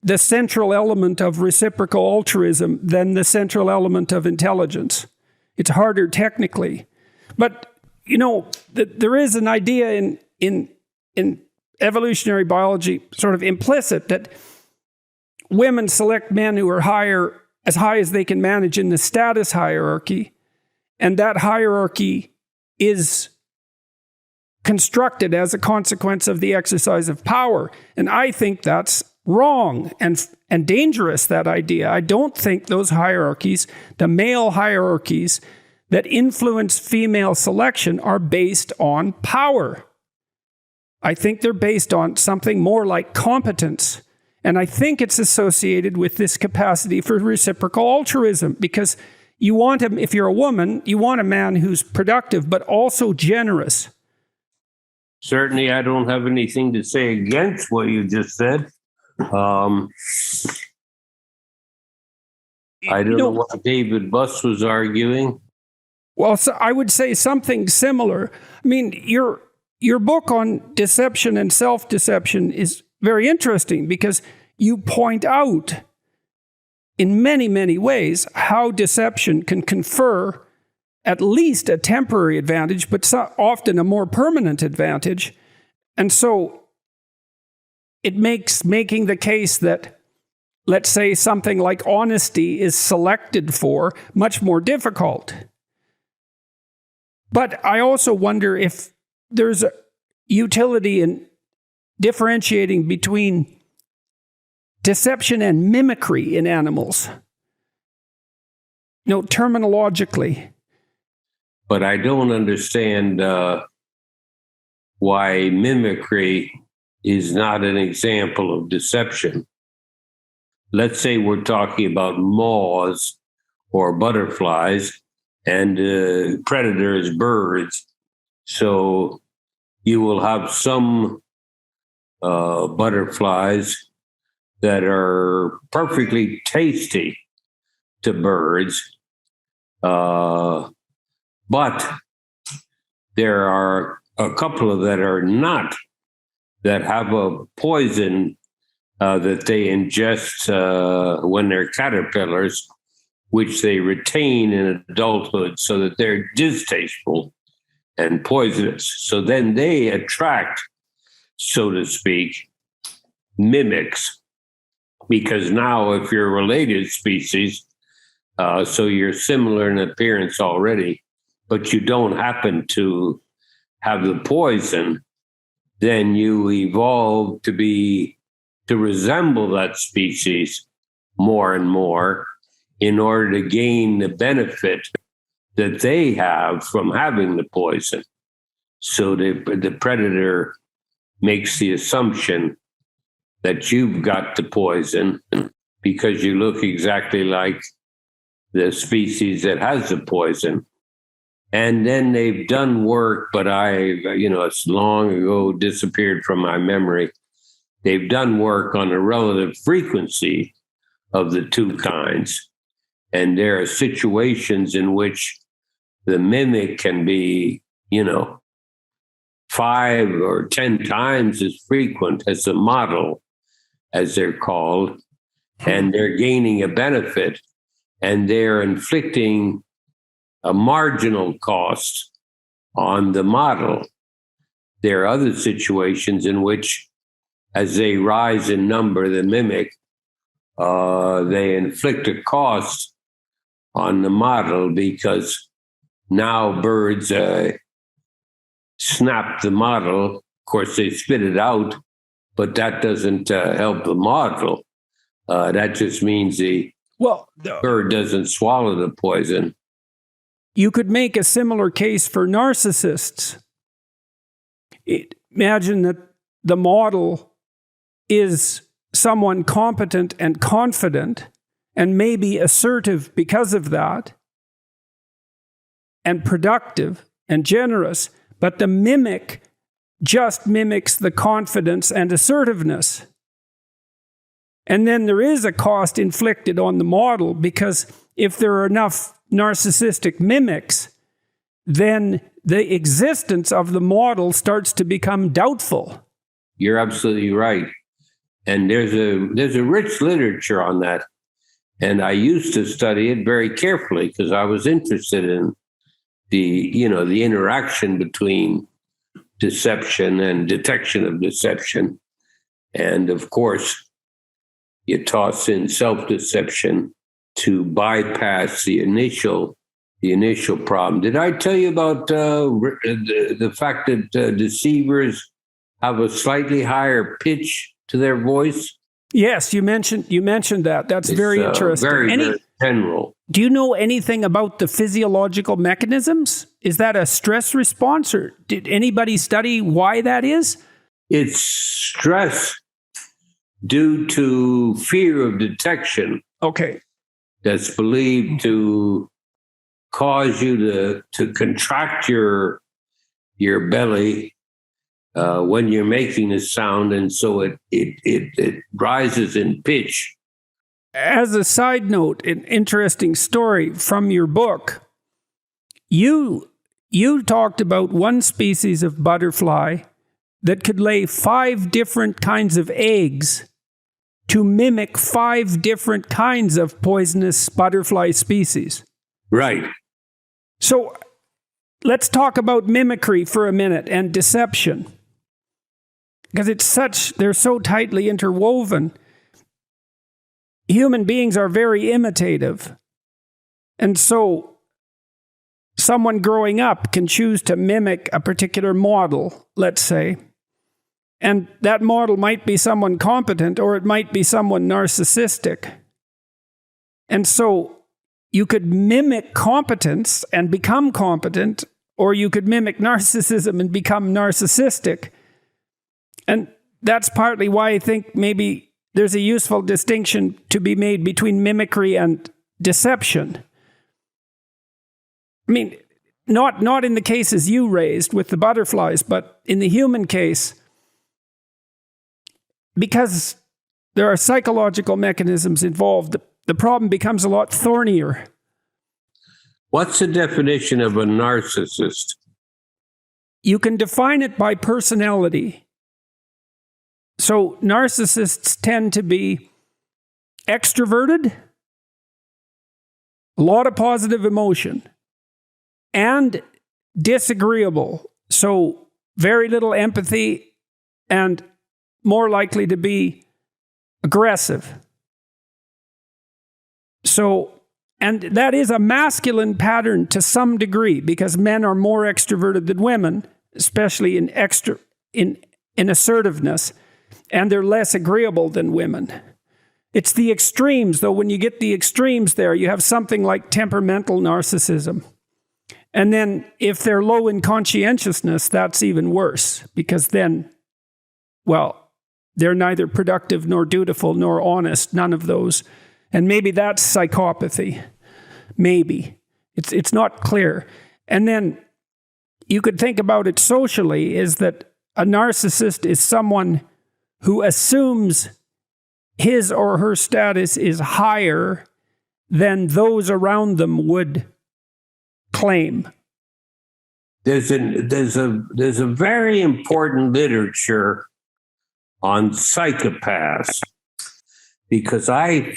the central element of reciprocal altruism than the central element of intelligence. It's harder technically. But, there is an idea in evolutionary biology, sort of implicit, that women select men who are as high as they can manage in the status hierarchy, and that hierarchy is constructed as a consequence of the exercise of power. And I think that's wrong and dangerous, that idea. I don't think those hierarchies, the male hierarchies that influence female selection, are based on power. I think they're based on something more like competence. And I think it's associated with this capacity for reciprocal altruism, because if you're a woman, you want a man who's productive, but also generous.
Certainly, I don't have anything to say against what you just said. I don't know what David Buss was arguing.
Well, so I would say something similar. I mean, your book on deception and self-deception is very interesting, because you point out in many, many ways how deception can confer at least a temporary advantage, but often a more permanent advantage. And so it makes making the case that, let's say, something like honesty is selected for much more difficult. But I also wonder if there's a utility in differentiating between deception and mimicry in animals. Terminologically.
But I don't understand why mimicry is not an example of deception. Let's say we're talking about moths or butterflies and predators, birds. So you will have some butterflies that are perfectly tasty to birds, but there are a couple of that are not, that have a poison that they ingest when they're caterpillars, which they retain in adulthood so that they're distasteful and poisonous. So then they attract, so to speak, mimics, because now if you're a related species, so you're similar in appearance already, but you don't happen to have the poison, then you evolve to resemble that species more and more in order to gain the benefit that they have from having the poison. So the predator makes the assumption that you've got the poison because you look exactly like the species that has the poison. And then they've done work, but it's long ago disappeared from my memory. They've done work on the relative frequency of the two kinds. And there are situations in which the mimic can be, 5 or 10 times as frequent as the model, as they're called, and they're gaining a benefit, and they're inflicting a marginal cost on the model. There are other situations in which, as they rise in number, the mimic, they inflict a cost on the model because now birds snap the model. Of course, they spit it out, but that doesn't help the model. That just means the bird doesn't swallow the poison.
You could make a similar case for narcissists. Imagine that the model is someone competent and confident and maybe assertive because of that, and productive and generous, but the mimic just mimics the confidence and assertiveness. And then there is a cost inflicted on the model, because if there are enough narcissistic mimics, then the existence of the model starts to become doubtful.
You're absolutely right. And there's a rich literature on that. And I used to study it very carefully because I was interested in the interaction between deception and detection of deception. And of course, you toss in self-deception to bypass the initial problem. Did I tell you about the fact that deceivers have a slightly higher pitch to their voice?
Yes, you mentioned that. That's very interesting.
Very general.
Do you know anything about the physiological mechanisms? Is that a stress response, or did anybody study why that is?
It's stress due to fear of detection.
Okay.
That's believed to cause you to contract your belly when you're making a sound, and so it rises in pitch.
As a side note, an interesting story from your book, you talked about one species of butterfly that could lay 5 different kinds of eggs to mimic 5 different kinds of poisonous butterfly species.
Right.
So let's talk about mimicry for a minute and deception. because they're so tightly interwoven. Human beings are very imitative. And so someone growing up can choose to mimic a particular model, let's say. And that model might be someone competent, or it might be someone narcissistic. And so you could mimic competence and become competent, or you could mimic narcissism and become narcissistic. And that's partly why I think maybe there's a useful distinction to be made between mimicry and deception. I mean, not in the cases you raised with the butterflies, but in the human case, because there are psychological mechanisms involved, the problem becomes a lot thornier.
What's the definition of a narcissist?
You can define it by personality. So narcissists tend to be extroverted, a lot of positive emotion, and disagreeable. So very little empathy and more likely to be aggressive. So, and that is a masculine pattern to some degree, because men are more extroverted than women, especially in assertiveness, and they're less agreeable than women. It's the extremes, though. When you get the extremes there, you have something like temperamental narcissism. And then if they're low in conscientiousness, that's even worse, because then, well, they're neither productive nor dutiful nor honest, none of those. And maybe that's psychopathy. Maybe. It's not clear. And then you could think about it socially, is that a narcissist is someone who assumes his or her status is higher than those around them would claim.
There's a very important literature on psychopaths, because I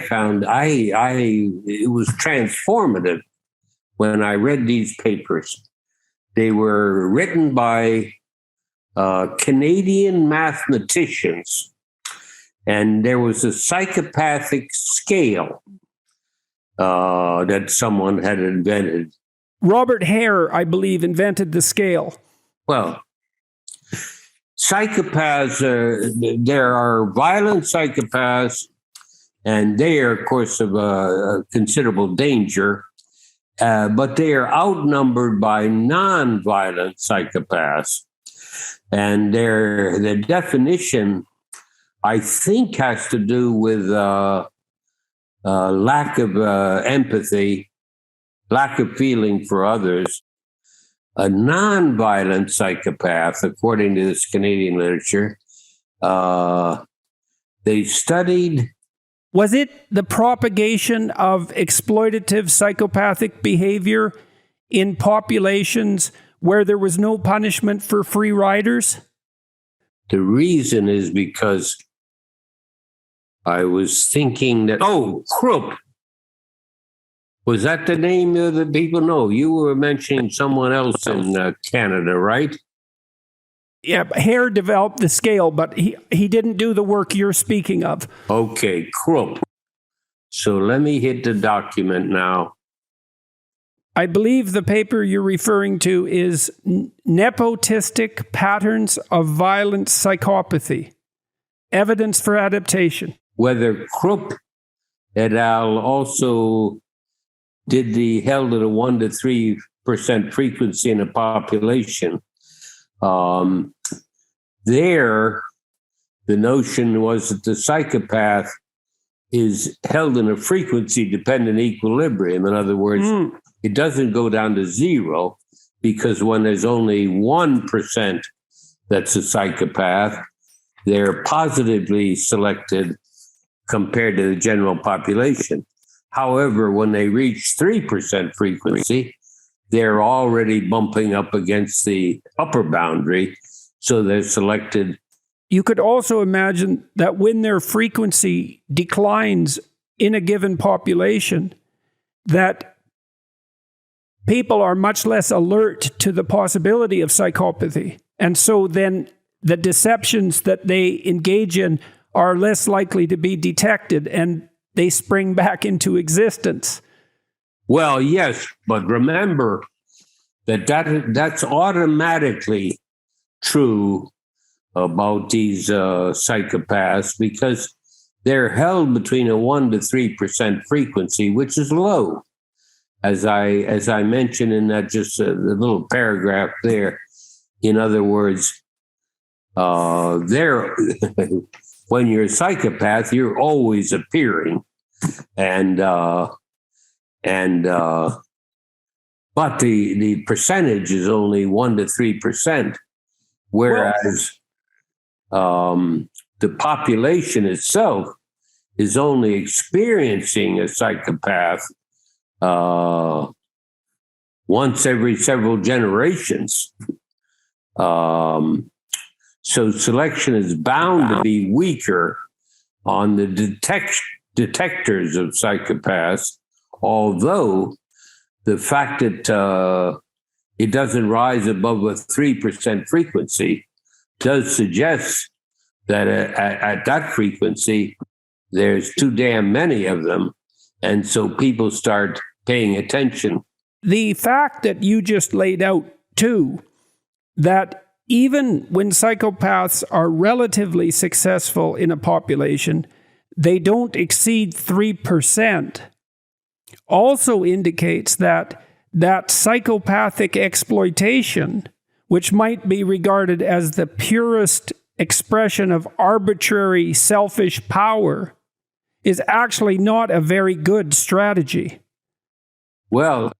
found it was transformative when I read these papers. They were written by Canadian mathematicians, and there was a psychopathic scale that someone had invented.
Robert Hare, I believe, invented the scale.
Well, psychopaths, there are violent psychopaths, and they are, of course, of a considerable danger, but they are outnumbered by non-violent psychopaths. And the definition, I think, has to do with lack of empathy, lack of feeling for others. A non-violent psychopath, according to this Canadian literature, they studied.
Was it the propagation of exploitative psychopathic behavior in populations where there was no punishment for free riders?
The reason is because I was thinking that, Krupp. Was that the name of the people? No, you were mentioning someone else in Canada, right?
Yeah, Hare developed the scale, but he didn't do the work you're speaking of.
Okay, Krupp. So let me hit the document now.
I believe the paper you're referring to is Nepotistic Patterns of Violent Psychopathy, Evidence for Adaptation.
Whether Krupp et al. Also held at a 1 to 3% frequency in a population. There, the notion was that the psychopath is held in a frequency-dependent equilibrium. In other words, it doesn't go down to zero, because when there's only 1% that's a psychopath, they're positively selected compared to the general population. However, when they reach 3% frequency, they're already bumping up against the upper boundary, so they're selected.
You could also imagine that when their frequency declines in a given population, that people are much less alert to the possibility of psychopathy. And so then the deceptions that they engage in are less likely to be detected and they spring back into existence.
Well, yes, but remember that's automatically true about these psychopaths, because they're held between a 1% to 3% frequency, which is low. As I mentioned in that the little paragraph there. In other words, they're when you're a psychopath, you're always appearing, but the percentage is only 1% to 3%, whereas the population itself is only experiencing a psychopath once every several generations. So selection is bound to be weaker on the detectors of psychopaths, although the fact that it doesn't rise above a 3% frequency does suggest that at that frequency, there's too damn many of them. And so people start paying attention.
The fact that you just laid out, too, that even when psychopaths are relatively successful in a population, they don't exceed 3%, also indicates that psychopathic exploitation, which might be regarded as the purest expression of arbitrary, selfish power, is actually not a very good strategy.
Well,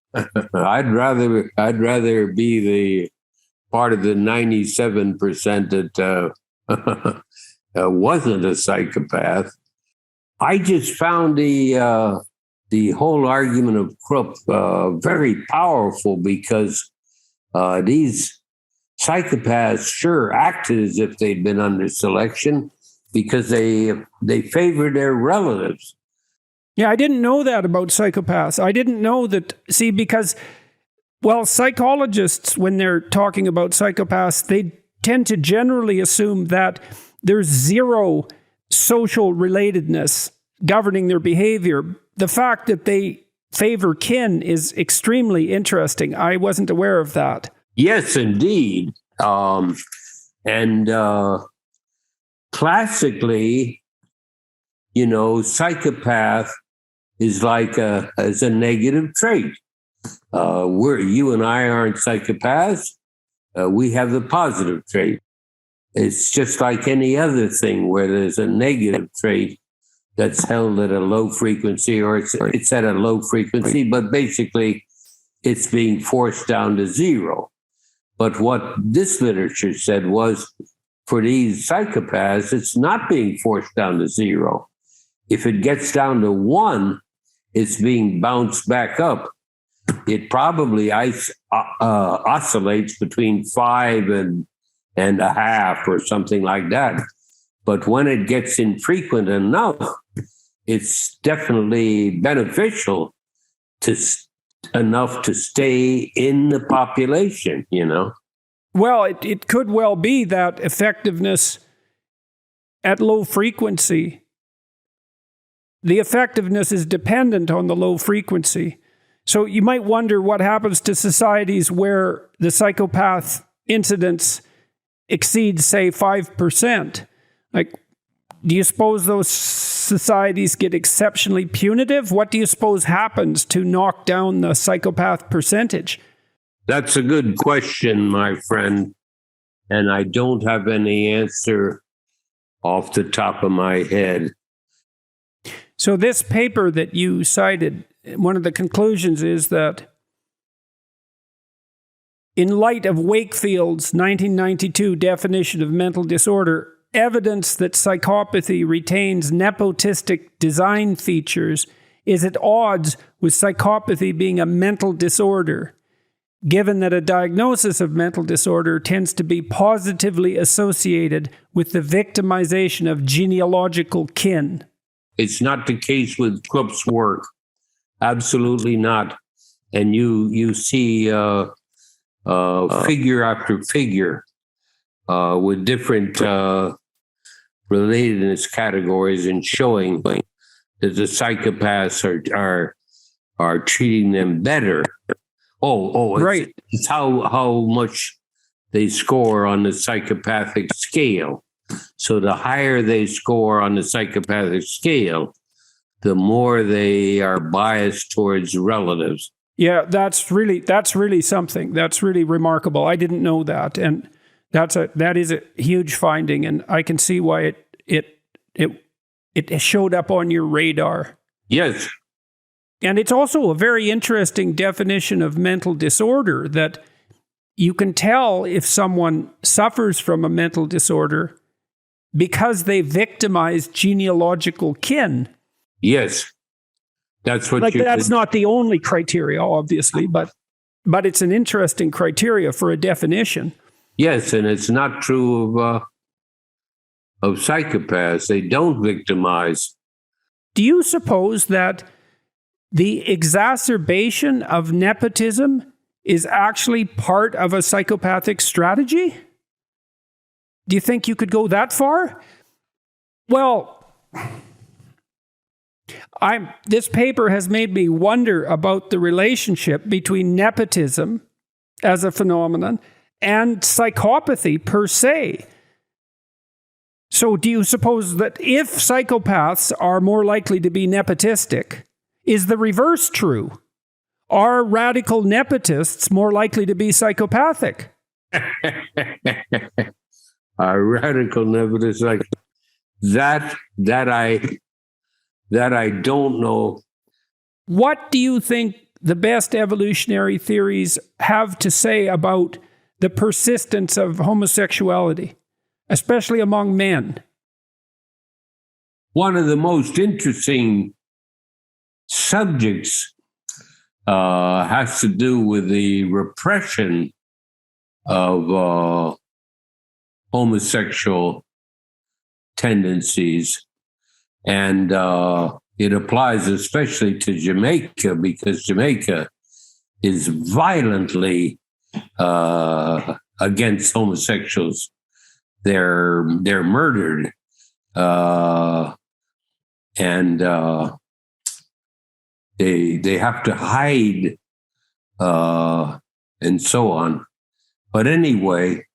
I'd rather be the part of the 97% that wasn't a psychopath. I just found the whole argument of Krupp very powerful, because these psychopaths sure acted as if they'd been under selection, because they favored their relatives.
Yeah, I didn't know that about psychopaths. I didn't know that, because, well, psychologists, when they're talking about psychopaths, they tend to generally assume that there's zero social relatedness governing their behavior. The fact that they favor kin is extremely interesting. I wasn't aware of that.
Yes, indeed. Classically, psychopath is like as a negative trait. You and I aren't psychopaths. We have the positive trait. It's just like any other thing where there's a negative trait that's held at a low frequency, or it's at a low frequency, but basically it's being forced down to zero. But what this literature said was, for these psychopaths, it's not being forced down to zero. If it gets down to 1, it's being bounced back up. It probably oscillates between 5 and a half or something like that. But when it gets infrequent enough, it's definitely beneficial enough to stay in the population,
Well, it could well be that effectiveness at low frequency, the effectiveness is dependent on the low frequency. So you might wonder what happens to societies where the psychopath incidence exceeds, say, 5%. Like, do you suppose those societies get exceptionally punitive? What do you suppose happens to knock down the psychopath percentage?
That's a good question, my friend. And I don't have any answer off the top of my head.
So this paper that you cited, one of the conclusions is that in light of Wakefield's 1992 definition of mental disorder, evidence that psychopathy retains nepotistic design features is at odds with psychopathy being a mental disorder, given that a diagnosis of mental disorder tends to be positively associated with the victimization of genealogical kin.
It's not the case with Krupp's work. Absolutely not. And you see figure after figure with different relatedness categories and showing that the psychopaths are treating them better.
Right.
It's how much they score on the psychopathic scale. So the higher they score on the psychopathic scale, the more they are biased towards relatives.
Yeah, that's really something. That's really remarkable. I didn't know that, and that is a huge finding, and I can see why it showed up on your radar.
Yes.
And it's also a very interesting definition of mental disorder, that you can tell if someone suffers from a mental disorder because they victimize genealogical kin.
Yes. That's what
that's not the only criteria, obviously, but it's an interesting criteria for a definition.
Yes, and it's not true of psychopaths. They don't victimize.
Do you suppose that the exacerbation of nepotism is actually part of a psychopathic strategy? Do you think you could go that far? Well, this paper has made me wonder about the relationship between nepotism as a phenomenon and psychopathy per se. So do you suppose that if psychopaths are more likely to be nepotistic, is the reverse true? Are radical nepotists more likely to be psychopathic?
A radical nepotist like that I don't know.
What do you think the best evolutionary theories have to say about the persistence of homosexuality, especially among men?
One of the most interesting subjects has to do with the repression of homosexual tendencies. And it applies especially to Jamaica, because Jamaica is violently against homosexuals. They're murdered, and they have to hide, and so on. But anyway,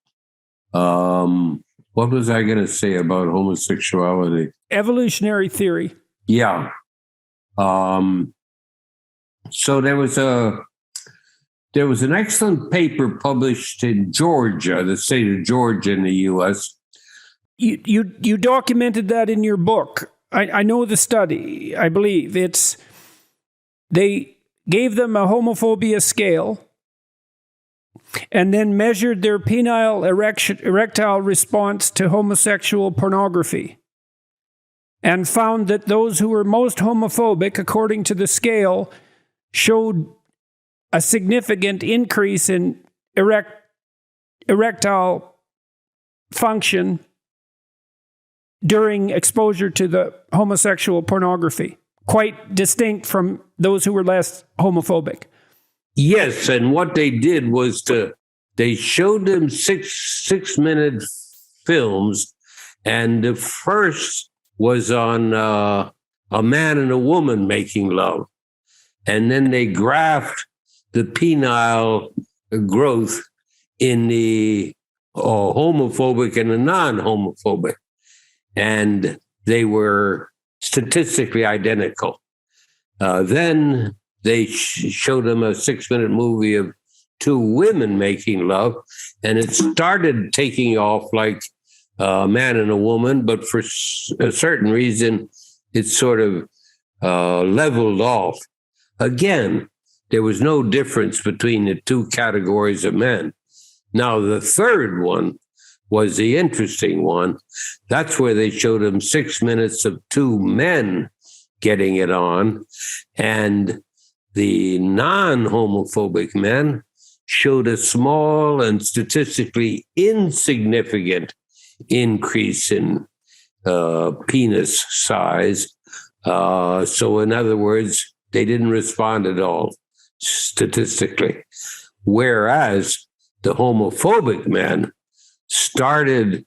what was I going to say about homosexuality?
Evolutionary theory.
Yeah. So there was an excellent paper published in Georgia, the state of Georgia in the U.S.
You documented that in your book. I know the study. I believe they gave them a homophobia scale and then measured their penile erectile response to homosexual pornography, and found that those who were most homophobic, according to the scale, showed a significant increase in erectile function during exposure to the homosexual pornography, quite distinct from those who were less homophobic.
Yes, and what they did was they showed them six-minute films, and the first was on a man and a woman making love. And then they graphed the penile growth in the homophobic and the non-homophobic. And they were statistically identical. Then they showed them a 6-minute movie of two women making love, and it started taking off like a man and a woman, but for a certain reason, it sort of leveled off. Again, there was no difference between the two categories of men. Now, the third one was the interesting one. That's where they showed them 6 minutes of two men getting it on, and the non-homophobic men showed a small and statistically insignificant increase in penis size. So in other words, they didn't respond at all statistically. Whereas the homophobic men started,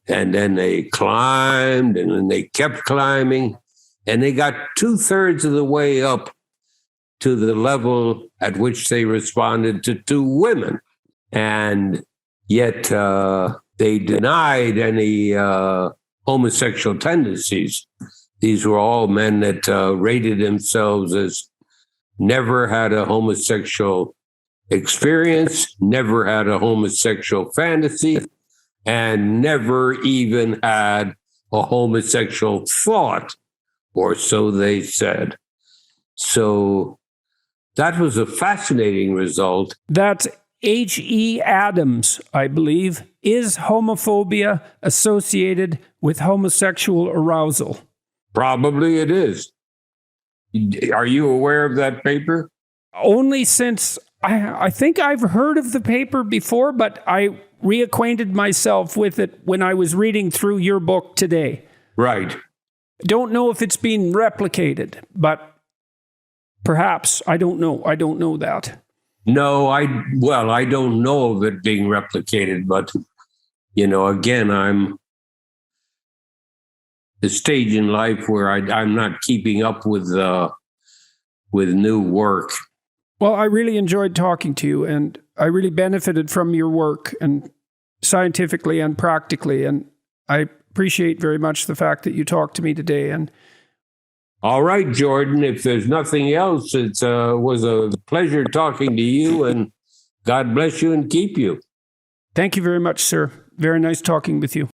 and then they climbed, and then they kept climbing, and they got 2/3 of the way up to the level at which they responded to two women. And yet they denied any homosexual tendencies. These were all men that rated themselves as never had a homosexual experience, never had a homosexual fantasy, and never even had a homosexual thought, or so they said. So that was a fascinating result.
That's H.E. Adams, I believe. Is homophobia associated with homosexual arousal?
Probably it is. Are you aware of that paper?
Only since I think I've heard of the paper before, but I reacquainted myself with it when I was reading through your book today.
Right.
Don't know if it's been replicated, but perhaps. I don't know. I don't know that.
No, I don't know of it being replicated, but, again, I'm the stage in life where I'm not keeping up with new work.
Well, I really enjoyed talking to you, and I really benefited from your work, and scientifically and practically, and I appreciate very much the fact that you talked to me today. And
all right, Jordan, if there's nothing else, it was a pleasure talking to you, and God bless you and keep you.
Thank you very much, sir. Very nice talking with you.